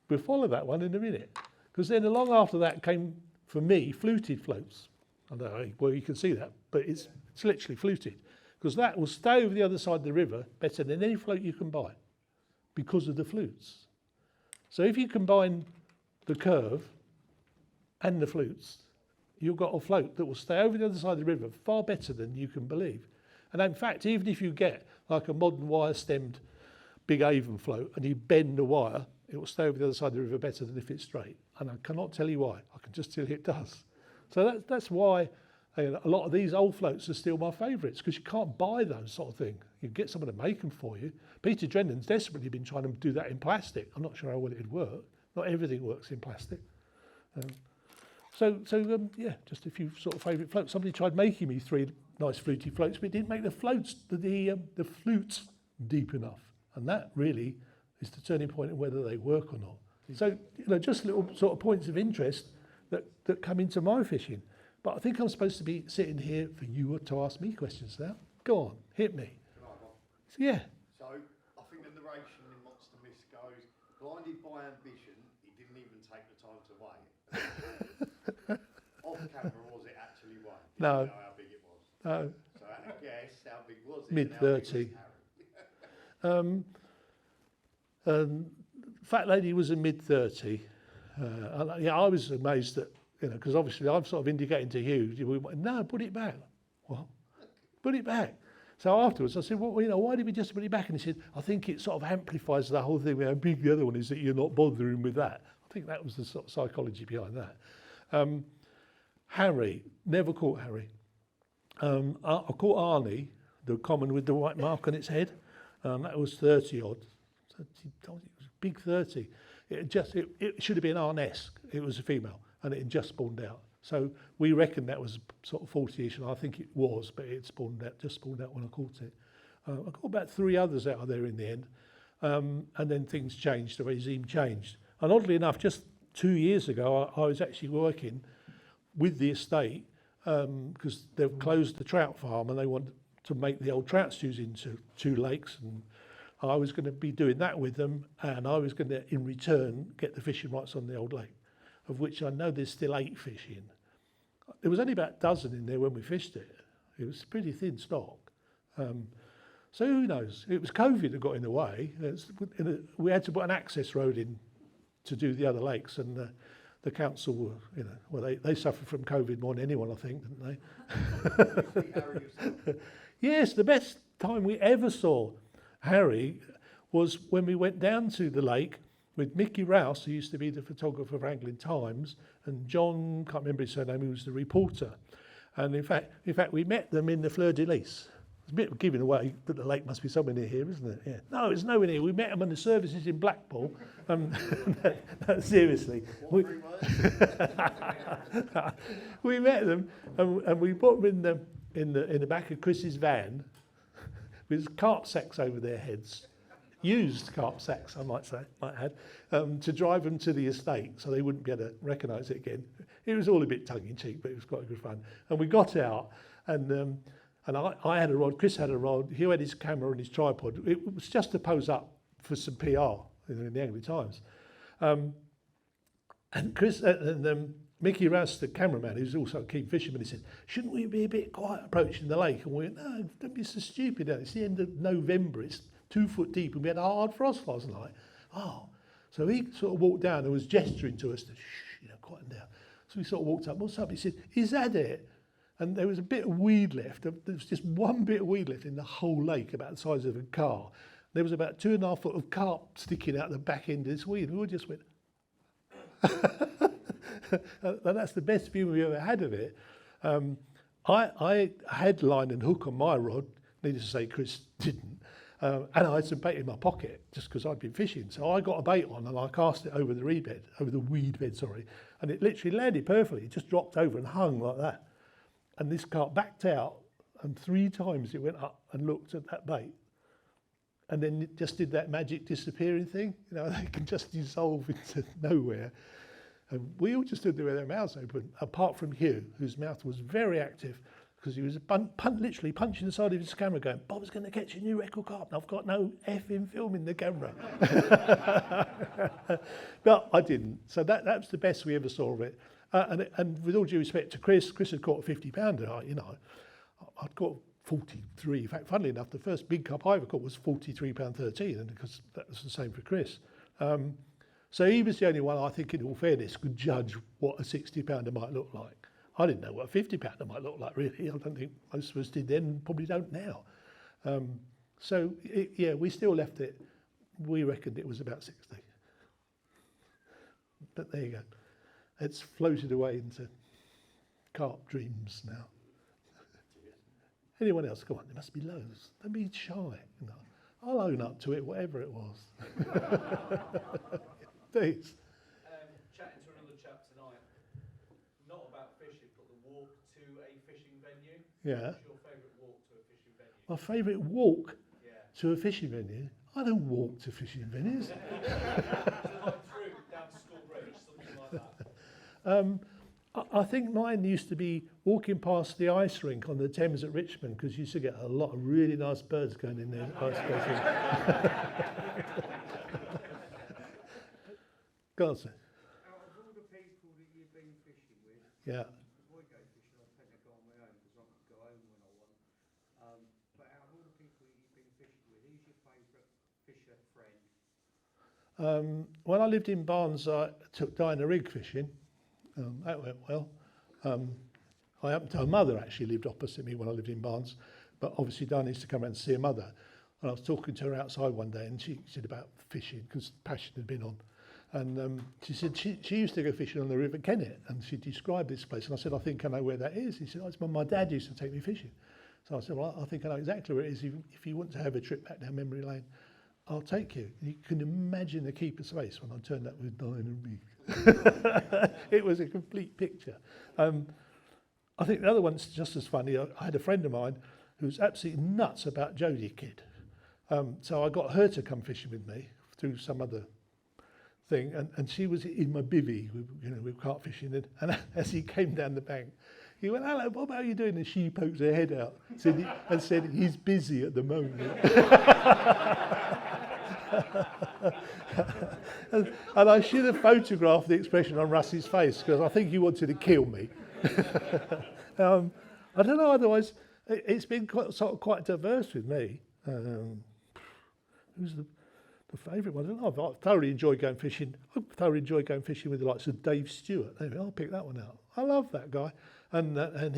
We'll follow that one in a minute. Because then along after that came, for me, fluted floats. I don't know, well, you can see that, but it's literally fluted. Because that will stay over the other side of the river better than any float you can buy because of the flutes. So if you combine the curve and the flutes, you've got a float that will stay over the other side of the river far better than you can believe. And in fact, even if you get like a modern wire-stemmed big Avon float and you bend the wire, it will stay over the other side of the river better than if it's straight. And I cannot tell you why. I can just tell you it does. So that's why a lot of these old floats are still my favourites, because you can't buy those sort of thing. You can get someone to make them for you. Peter Drendan's desperately been trying to do that in plastic. I'm not sure how well it would work. Not everything works in plastic. Yeah, just a few sort of favourite floats. Somebody tried making me 3 nice fluty floats, but it didn't make the flutes deep enough. And that really is the turning point of whether they work or not. So, just little sort of points of interest that come into my fishing. But I think I'm supposed to be sitting here for you to ask me questions now. Go on, hit me. So, yeah. So, I think the narration in Monster Myths goes, blinded by ambition, he didn't even take the time to wait. Off camera, was it actually weigh? No. Did you know how big it was? No. So, I guess, how big was it? Mid-30. Fat lady was a mid-30. I was amazed that, because obviously I'm sort of indicating to you, no, put it back. What? Put it back. So afterwards I said, well, why did we just put it back? And he said, I think it sort of amplifies the whole thing, how big the other one is, that you're not bothering with that. I think that was the sort of psychology behind that. Harry, never caught Harry. I caught Arnie, the common with the white mark on its head. That was 30 odd. It was big 30. It should have been Arnesque. It was a female, and it had just spawned out. So we reckoned that was sort of 40-ish, and I think it was, but it just spawned out when I caught it. I caught about 3 others out of there in the end, and then things changed, the regime changed. And oddly enough, just 2 years ago, I was actually working with the estate because they've closed the trout farm and they want to make the old trout stews into 2 lakes, and I was going to be doing that with them, and I was going to, in return, get the fishing rights on the old lake, of which I know there's still 8 fish in. There was only about a dozen in there when we fished it. It was pretty thin stock. So who knows? It was COVID that got in the way. We had to put an access road in to do the other lakes, and the council were, they suffered from COVID more than anyone, I think, didn't they? Yes, the best time we ever saw Harry was when we went down to the lake with Mickey Rouse, who used to be the photographer for Angling Times, and John, can't remember his surname, who was the reporter. And in fact, we met them in the Fleur de Lis. It's a bit of giving away that the lake must be somewhere near here, isn't it? Yeah. No, it's nowhere near. We met them on the services in Blackpool. No, seriously. We met them, and we put them in the back of Chris's van with carp sacks over their heads. Used carp sacks, I might add, to drive them to the estate so they wouldn't be able to recognise it again. It was all a bit tongue-in-cheek, but it was quite good fun. And we got out, and I had a rod, Chris had a rod, Hugh had his camera and his tripod. It was just to pose up for some PR in the Angling Times. And Chris and Mickey Rouse, the cameraman, who's also a keen fisherman, he said, shouldn't we be a bit quiet approaching the lake? And we went, no, don't be so stupid. It's the end of November, it's 2 foot deep, and we had a hard frost last night. Oh, so he sort of walked down and was gesturing to us to shh, quieten down. So we sort of walked up, what's up? He said, is that it? And there was a bit of weed left. There was just one bit of weed left in the whole lake, about the size of a car. There was about 2.5 foot of carp sticking out the back end of this weed. We all just went, and that's the best view we ever had of it. I had line and hook on my rod, needless to say Chris didn't, and I had some bait in my pocket just because I'd been fishing. So I got a bait on and I cast it over the weed bed, and it literally landed perfectly. It just dropped over and hung like that. And this carp backed out, and 3 times it went up and looked at that bait. And then it just did that magic disappearing thing. They can just dissolve into nowhere. And we all just stood there with our mouths open, apart from Hugh, whose mouth was very active because he was literally punching the side of his camera going, Bob's going to catch a new record carp, and I've got no effing film in the camera. But I didn't. So that's the best we ever saw of it. And with all due respect to Chris had caught a 50 pounder. I'd caught 43. In fact, funnily enough, the first big carp I ever caught was 43 pound 13, and because that was the same for Chris. So he was the only one, I think, in all fairness, could judge what a 60 pounder might look like. I didn't know what a 50 pounder might look like, really. I don't think most of us did then, and probably don't now. We still left it. We reckoned it was about 60. But there you go. It's floated away into carp dreams now. Anyone else? Come on, there must be loads. Don't be shy. You know. I'll own up to it, whatever it was. Please. Chatting to another chap tonight, not about fishing, but the walk to a fishing venue. Yeah. What's your favourite walk to a fishing venue? My favourite walk Yeah. to a fishing venue? I don't walk to fishing venues. Like through down to School Bridge, something like that. I think mine used to be walking past the ice rink on the Thames at Richmond, because you used to get a lot of really nice birds going in there. Ice skating. Go on, sir. Out of all the people that you've been fishing with, Yeah. if I go fishing, I tend to go on my own because I can go home when I want. But out of all the people that you've been fishing with, who's your favourite fisher friend? When I lived in Barnes, I took Diana Rigg fishing. That went well. I happened to, her mother actually lived opposite me when I lived in Barnes, but obviously Diana used to come around and see her mother. And I was talking to her outside one day, and she said about fishing, because Passion had been on. And she said she used to go fishing on the River Kennet, and she described this place. And I said, I think I know where that is. He said, oh, it's where my dad used to take me fishing. So I said, well, I think I know exactly where it is. If you want to have a trip back down memory lane, I'll take you. You can imagine the keeper's face when I turned up with Diana Rigg. It was a complete picture. I think the other one's just as funny. I had a friend of mine who's absolutely nuts about Jodie Kidd. So I got her to come fishing with me through some other thing, and she was in my bivvy, we were carp fishing, and as he came down the bank, he went, hello Bob, how are you doing? And she poked her head out and said, he's busy at the moment. and I should have photographed the expression on Russ's face, because I think he wanted to kill me. I don't know, otherwise it's been quite diverse with me. Who's the favourite one? I don't know. I thoroughly enjoy going fishing. I thoroughly enjoy going fishing with the likes of Dave Stewart. Anyway, I'll pick that one out. I love that guy. And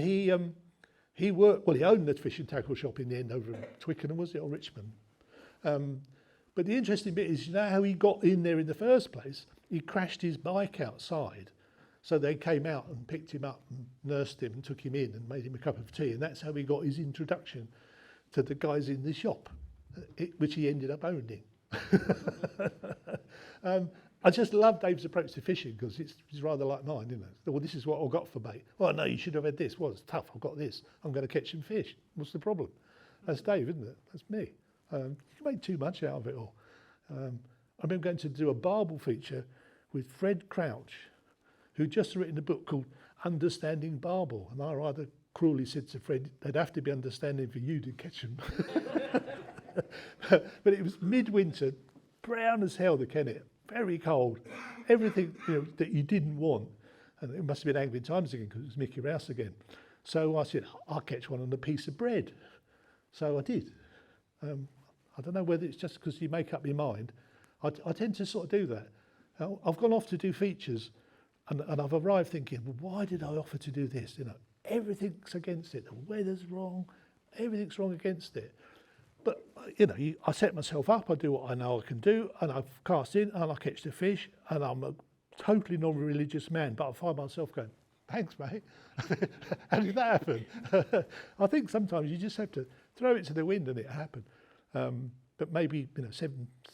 he worked, well, he owned the fishing tackle shop in the end over in Twickenham, was it, or Richmond? But the interesting bit is, you know how he got in there in the first place? He crashed his bike outside. So they came out and picked him up and nursed him and took him in and made him a cup of tea. And that's how he got his introduction to the guys in the shop, which he ended up owning. I just love Dave's approach to fishing, because it's rather like mine, you know. Well, this is what I got for bait. Well, no, you should have had this. Well, it's tough. I've got this. I'm going to catch some fish. What's the problem? That's Dave, isn't it? That's me. You can make too much out of it all. I remember going to do a barbel feature with Fred Crouch, who'd just written a book called Understanding Barbel. And I rather cruelly said to Fred, they'd have to be understanding for you to catch them. But it was midwinter, brown as hell, the Kennet, very cold, everything that you didn't want. And it must have been Angling Times again, because it was Mickey Rouse again. So I said, I'll catch one on a piece of bread. So I did. I don't know whether it's just because you make up your mind. I tend to sort of do that. I've gone off to do features, and I've arrived thinking, well, why did I offer to do this? You know, everything's against it. The weather's wrong. Everything's wrong against it. But, I set myself up, I do what I know I can do, and I cast in, and I catch the fish, and I'm a totally non-religious man, but I find myself going, thanks, mate. How did that happen? I think sometimes you just have to throw it to the wind and it happened. But maybe,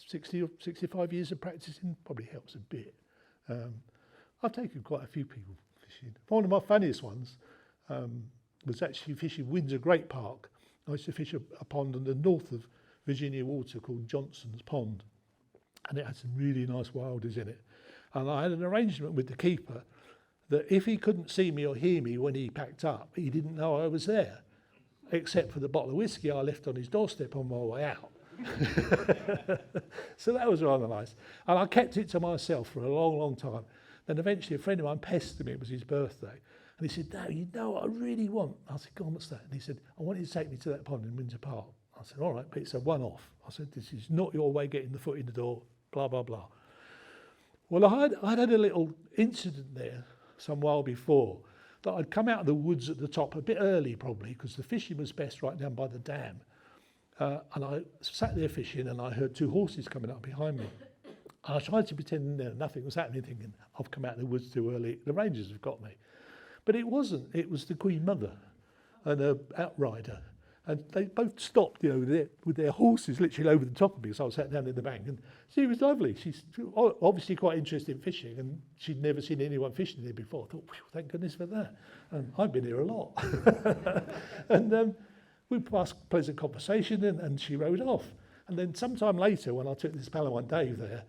60 or 65 years of practicing probably helps a bit. I've taken quite a few people fishing. One of my funniest ones was actually fishing Windsor Great Park. I used to fish a pond on the north of Virginia Water called Johnson's Pond, and it had some really nice wildies in it. And I had an arrangement with the keeper that if he couldn't see me or hear me when he packed up, he didn't know I was there, except for the bottle of whiskey I left on his doorstep on my way out. So that was rather nice. And I kept it to myself for a long, long time. Then eventually a friend of mine pestered me, it was his birthday. And he said, no, you know what I really want? I said, go on, what's that? And he said, I want you to take me to that pond in Windsor Park. I said, all right, but it's a one-off. I said, this is not your way getting the foot in the door, blah, blah, blah. Well, I'd had a little incident there some while before, that I'd come out of the woods at the top a bit early probably, because the fishing was best right down by the dam. And I sat there fishing, and I heard two horses coming up behind me. And I tried to pretend nothing was happening, thinking, I've come out of the woods too early, the rangers have got me. But it wasn't, it was the Queen Mother and her outrider. And they both stopped, with their horses literally over the top of me, because I was sat down in the bank. And she was lovely. She's obviously quite interested in fishing, and she'd never seen anyone fishing there before. I thought, thank goodness for that. I've been here a lot. And we passed pleasant conversation, and she rode off. And then sometime later, when I took this Palawan Dave there,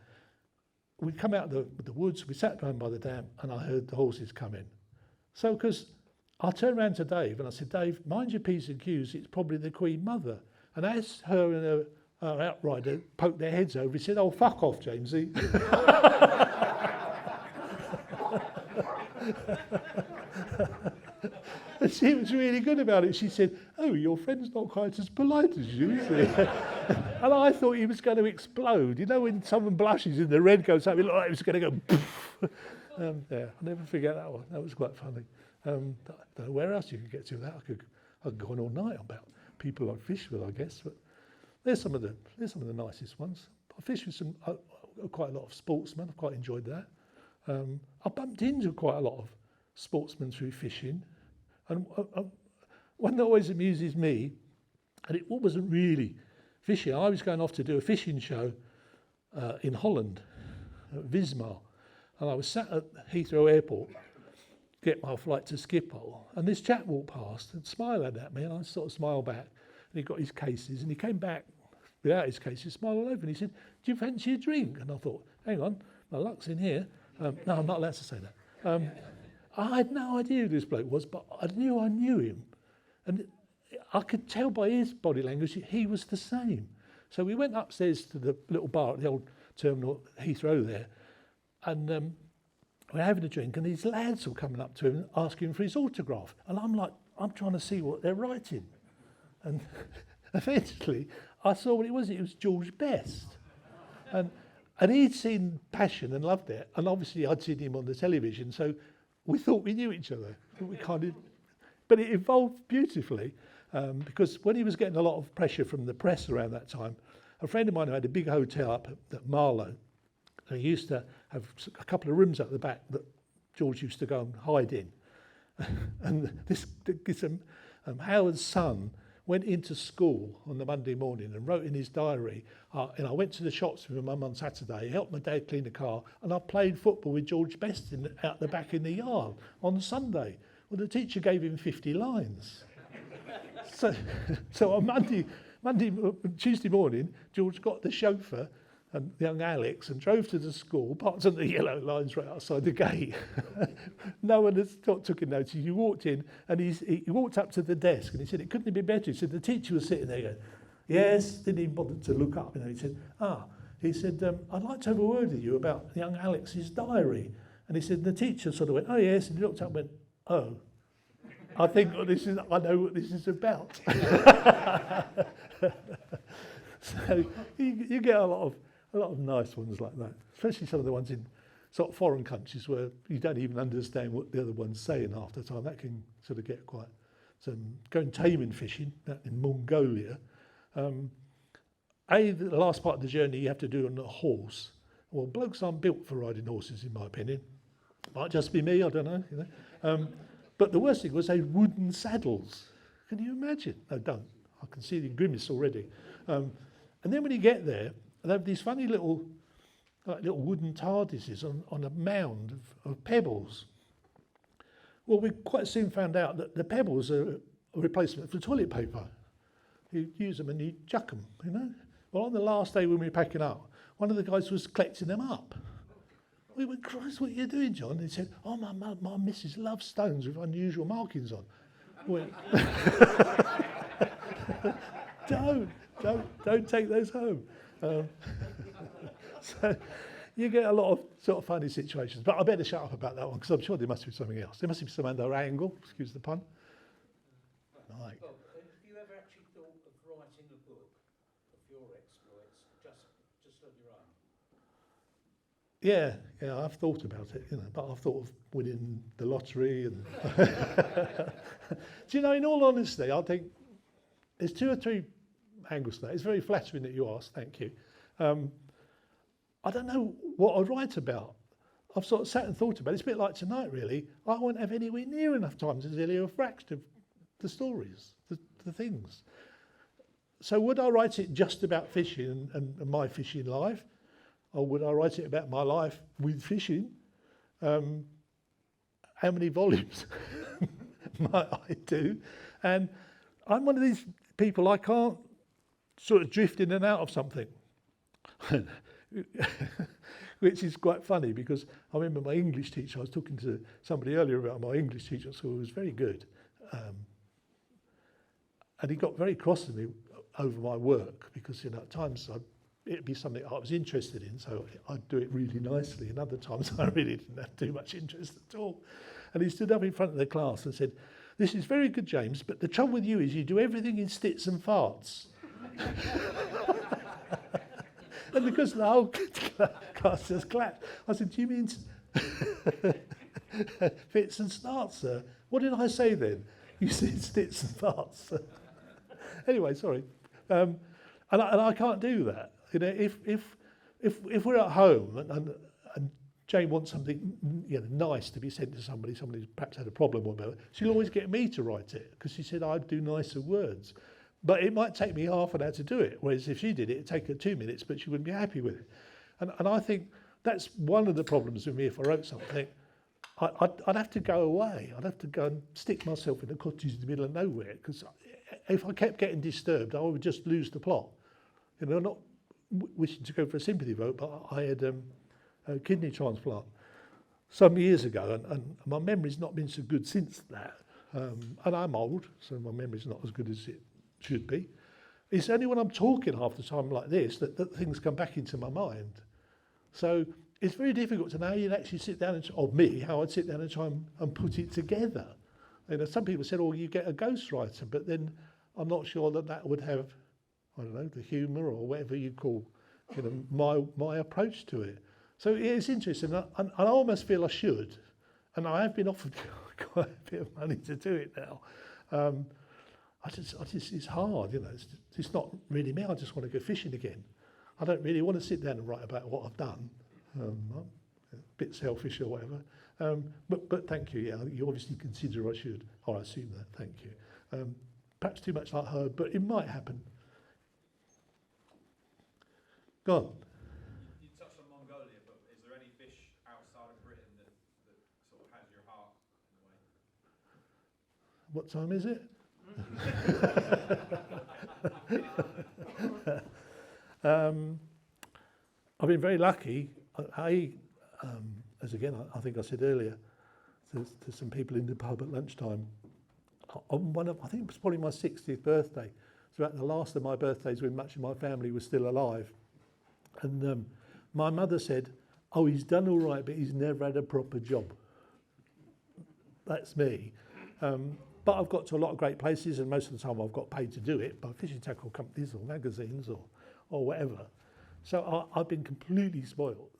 we'd come out of the woods, we sat down by the dam, and I heard the horses come in. So, because I turned around to Dave and I said, Dave, mind your P's and Q's, it's probably the Queen Mother. And as her and her outrider poked their heads over, he said, oh, fuck off, Jamesy. And she was really good about it. She said, oh, your friend's not quite as polite as you, is he? And I thought he was going to explode. You know when someone blushes and the red goes up, it looked like it was going to go poof. Yeah, I'll never forget that one. That was quite funny. I don't know where else you could get to that. I could go on all night about people I fish with, I guess. But there's some of the nicest ones. I fished with quite a lot of sportsmen. I've quite enjoyed that. I bumped into quite a lot of sportsmen through fishing. And one that always amuses me, and it wasn't really fishing. I was going off to do a fishing show in Holland, at Wismar. And I was sat at Heathrow Airport, get my flight to Schiphol, and this chap walked past and smiled at me, and I sort of smiled back. And he got his cases, and he came back without his cases, smiled all over, and he said, do you fancy a drink? And I thought, hang on, my luck's in here. No, I'm not allowed to say that. I had no idea who this bloke was, but I knew him. And I could tell by his body language he was the same. So we went upstairs to the little bar at the old terminal Heathrow there, and we're having a drink, and these lads were coming up to him asking for his autograph. And I'm trying to see what they're writing. And eventually I saw what it was. It was George Best. And he'd seen Passion and loved it. And obviously I'd seen him on the television, so we thought we knew each other. But it evolved beautifully, because when he was getting a lot of pressure from the press around that time, a friend of mine who had a big hotel up at Marlow, he used to have a couple of rooms at the back that George used to go and hide in. And Howard's son went into school on the Monday morning and wrote in his diary, and I went to the shops with my mum on Saturday, helped my dad clean the car, and I played football with George Best out the back in the yard on Sunday. Well, the teacher gave him 50 lines. So on Tuesday morning, George got the chauffeur and young Alex and drove to the school, parked on the yellow lines right outside the gate. No one took a notice. He walked in and he walked up to the desk and he said, it couldn't have been better. He said, the teacher was sitting there going, yes, didn't even bother to look up. He said, I'd like to have a word with you about young Alex's diary. And he said, the teacher sort of went, oh yes, and he looked up and went, oh, I know what this is about. So you get a lot of nice ones like that, especially some of the ones in sort of foreign countries where you don't even understand what the other one's saying half the time. That can sort of get quite going taimen fishing in Mongolia. The last part of the journey you have to do on a horse. Well, blokes aren't built for riding horses, in my opinion. Might just be me, I don't know. But the worst thing was they had wooden saddles. Can you imagine? No, don't. I can see the grimace already. And then when you get there, they have these funny little wooden TARDISes on a mound of pebbles. Well, we quite soon found out that the pebbles are a replacement for toilet paper. You use them and you chuck them, you know. Well, on the last day when we were packing up, one of the guys was collecting them up. We went, Christ, what are you doing, John? And he said, oh, my missus loves stones with unusual markings on. We went, don't take those home. So you get a lot of sort of funny situations. But I better shut up about that one because I'm sure there must be something else. There must be some other angle, excuse the pun. Right. Bob, have you ever actually thought of writing a book of your exploits, just on your own? Yeah, I've thought about it, but I've thought of winning the lottery. And do you know, in all honesty, I think there's 2 or 3 angles to that. It's very flattering that you asked, thank you. I don't know what I'd write about. I've sort of sat and thought about it. It's a bit like tonight, really. I won't have anywhere near enough time to tell you a fraction of the stories, the things. So would I write it just about fishing and my fishing life? Or would I write it about my life with fishing? How many volumes might I do? And I'm one of these people, I can't sort of drift in and out of something. Which is quite funny, because I remember my English teacher, I was talking to somebody earlier about my English teacher, who was very good. And he got very cross with me over my work, because at times it'd be something I was interested in, so I'd do it really nicely, and other times I really didn't have too much interest at all. And he stood up in front of the class and said, "This is very good, James, but the trouble with you is you do everything in stits and farts." And because the whole class just clapped, I said, "Do you mean fits and starts, sir? What did I say then? You said stits and farts." Anyway, sorry. And I can't do that. If we're at home and Jane wants something nice to be sent to somebody's perhaps had a problem or whatever, she'll always get me to write it, because she said I'd do nicer words. But it might take me half an hour to do it, whereas if she did it, it'd take her 2 minutes, but she wouldn't be happy with it. And I think that's one of the problems with me. If I wrote something, I'd have to go away. I'd have to go and stick myself in a cottage in the middle of nowhere, because if I kept getting disturbed, I would just lose the plot. Not wishing to go for a sympathy vote, but I had a kidney transplant some years ago, and my memory's not been so good since that. And I'm old, so my memory's not as good as it should be. It's only when I'm talking half the time like this that things come back into my mind. So it's very difficult to know how you'd actually sit down how I'd sit down and try and put it together. Some people said, "Oh, you get a ghostwriter," but then I'm not sure that would have, I don't know, the humour or whatever you call, my approach to it. So it's interesting, and I almost feel I should, and I have been offered quite a bit of money to do it now. I just, it's hard, it's not really me. I just want to go fishing again. I don't really want to sit down and write about what I've done. I'm a bit selfish or whatever. But thank you. Yeah, you obviously consider I should. I assume that. Thank you. Perhaps too much like her, but it might happen. Go on. You touched on Mongolia, but is there any fish outside of Britain that sort of has your heart in a way? What time is it? I've been very lucky. As again, I think I said earlier, to some people in the pub at lunchtime, I think it was probably my 60th birthday. It's about the last of my birthdays when much of my family was still alive. And my mother said, "Oh, he's done all right, but he's never had a proper job." That's me. But I've got to a lot of great places, and most of the time I've got paid to do it by fishing tackle companies or magazines or whatever. So I've been completely spoiled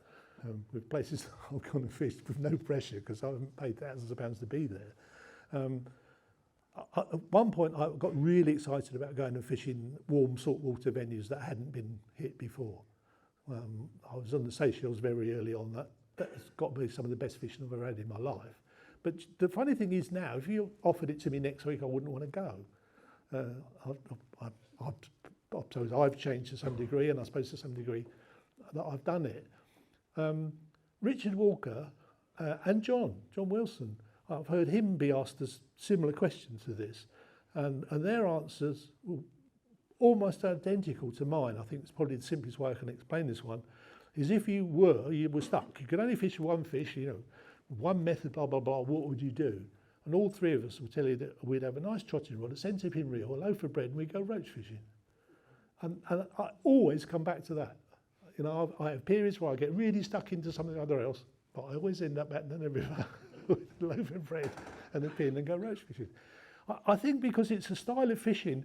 with places I've gone and fished with no pressure, because I haven't paid thousands of pounds to be there. At one point I got really excited about going and fishing warm saltwater venues that hadn't been hit before. I was on the Seychelles very early on. That's got to be some of the best fishing I've ever had in my life. But the funny thing is now, if you offered it to me next week, I wouldn't want to go. I suppose I've changed to some degree, and I suppose to some degree that I've done it. Richard Walker and John Wilson, I've heard him be asked a similar question to this, and their answers were almost identical to mine. I think it's probably the simplest way I can explain this one, is if you were stuck, you could only fish one fish, one method, blah, blah, blah, what would you do? And all three of us will tell you that we'd have a nice trotting rod, a centre pin reel, a loaf of bread, and we'd go roach fishing. And I always come back to that. I have periods where I get really stuck into something other else, but I always end up back down the river with a loaf of bread and a pin and go roach fishing. I think because it's a style of fishing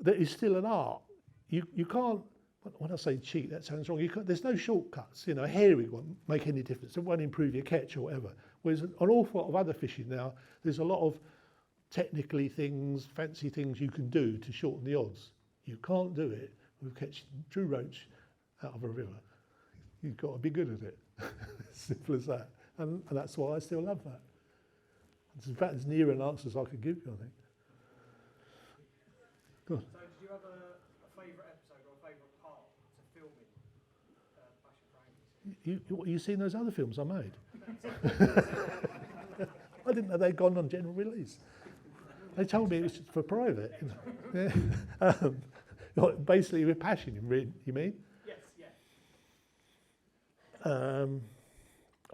that is still an art. You can't, when I say cheat, that sounds wrong. There's no shortcuts. A herring won't make any difference. It won't improve your catch or whatever. Whereas an awful lot of other fishing now, there's a lot of technically fancy things you can do to shorten the odds. You can't do it with catching true roach out of a river. You've got to be good at it. Simple as that. And that's why I still love that. It's in fact as near an answer as I could give you, I think. Go on. So did you have a favourite episode or a favourite part to filming Passion for Anglers? You seen those other films I made? I didn't know they'd gone on general release. They told me it was for private. You know. Yeah. Basically with Passion, you mean? Yes, yeah.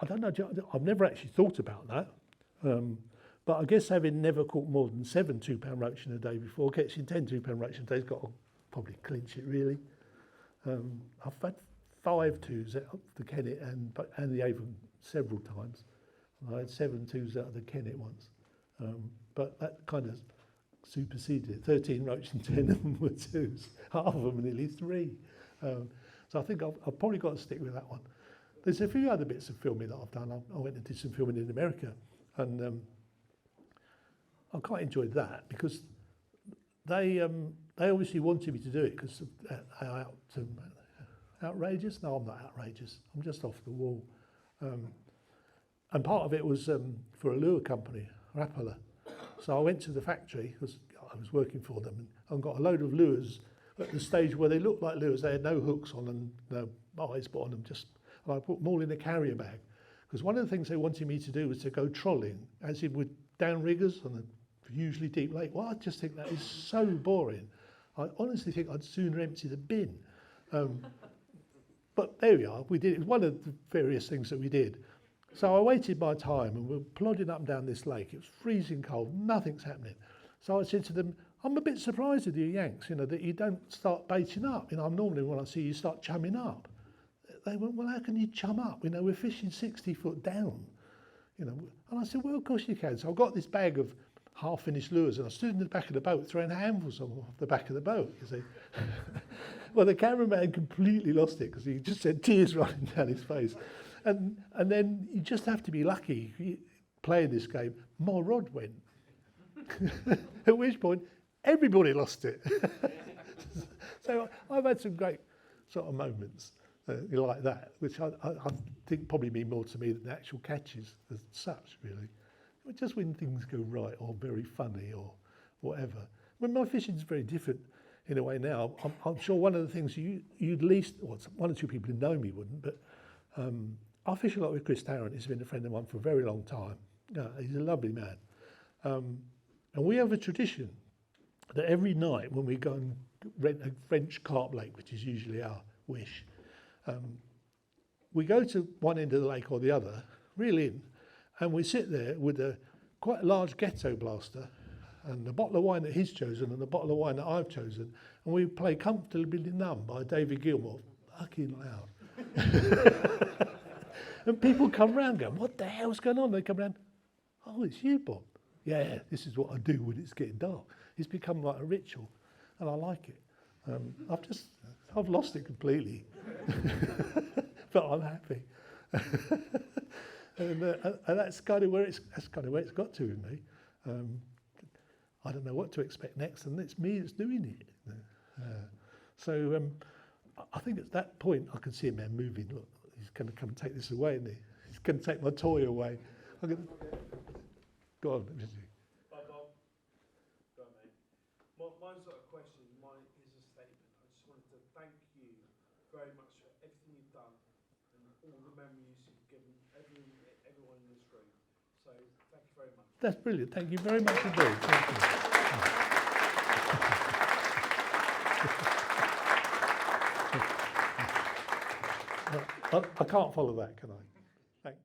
I don't know, I've never actually thought about that. But I guess having never caught more than 7 2-pound roach in a day before, catching 10 2-pound roach in a day's got to probably clinch it really. I've had 5 2s out of the Kennet and the Avon several times. I had 7 2s out of the Kennet once. But that kind of superseded it. 13 roach and 10 of them were 2s. Half of them were nearly 3. So I think I've probably got to stick with that one. There's a few other bits of filming that I've done. I went and did some filming in America, and I quite enjoyed that because they obviously wanted me to do it because outrageous. No, I'm not outrageous. I'm just off the wall. And part of it was for a lure company, Rapala. So I went to the factory because I was working for them and got a load of lures at the stage where they looked like lures. They had no hooks on and no eyes put on them. And I put them all in a carrier bag because one of the things they wanted me to do was to go trolling, as in with downriggers on a hugely deep lake. Well, I just think that is so boring. I honestly think I'd sooner empty the bin. But there we are. We did. It was one of the various things that we did. So I waited my time and we're plodding up and down this lake. It was freezing cold. Nothing's happening. So I said to them, I'm a bit surprised with you Yanks, that you don't start baiting up. I'm normally when I see you start chumming up. They went, well, how can you chum up? We're fishing 60 foot down. And I said, well, of course you can. So I got this bag of half-finished lures and I stood in the back of the boat throwing handfuls off the back of the boat, you see. Well, the cameraman completely lost it because he just had tears running down his face. And then you just have to be lucky playing this game. My rod went. At which point, everybody lost it. So I've had some great sort of moments like that, which I think probably mean more to me than the actual catches as such, really. Just when things go right or very funny or whatever. When my fishing's very different in a way now. I'm sure one of the things you'd least, well, one or two people who know me wouldn't, but I fish a lot with Chris Tarrant. He's been a friend of mine for a very long time. He's a lovely man. And we have a tradition that every night when we go and rent a French carp lake, which is usually our wish, we go to one end of the lake or the other, reel in, and we sit there with quite a large ghetto blaster and a bottle of wine that he's chosen and a bottle of wine that I've chosen, and we play Comfortably Numb by David Gilmour, fucking loud. And people come round going, what the hell's going on? They come round, oh, it's you, Bob. Yeah, this is what I do when it's getting dark. It's become like a ritual, and I like it. I've lost it completely, but I'm happy. And that's kind of where it's got to with me. I don't know what to expect next, and it's me that's doing it. So I think at that point I can see a man moving. Look, he's going to come and take this away, isn't he? He's going to take my toy away. Go on. Bob, go on, mate. Mine's not a question, mine is a statement. I just wanted to thank you very much for everything you've done and all the memories you've given everyone in this room. So thank you very much. That's brilliant. Thank you very much indeed. Thank you. I can't follow that, can I? Thank you.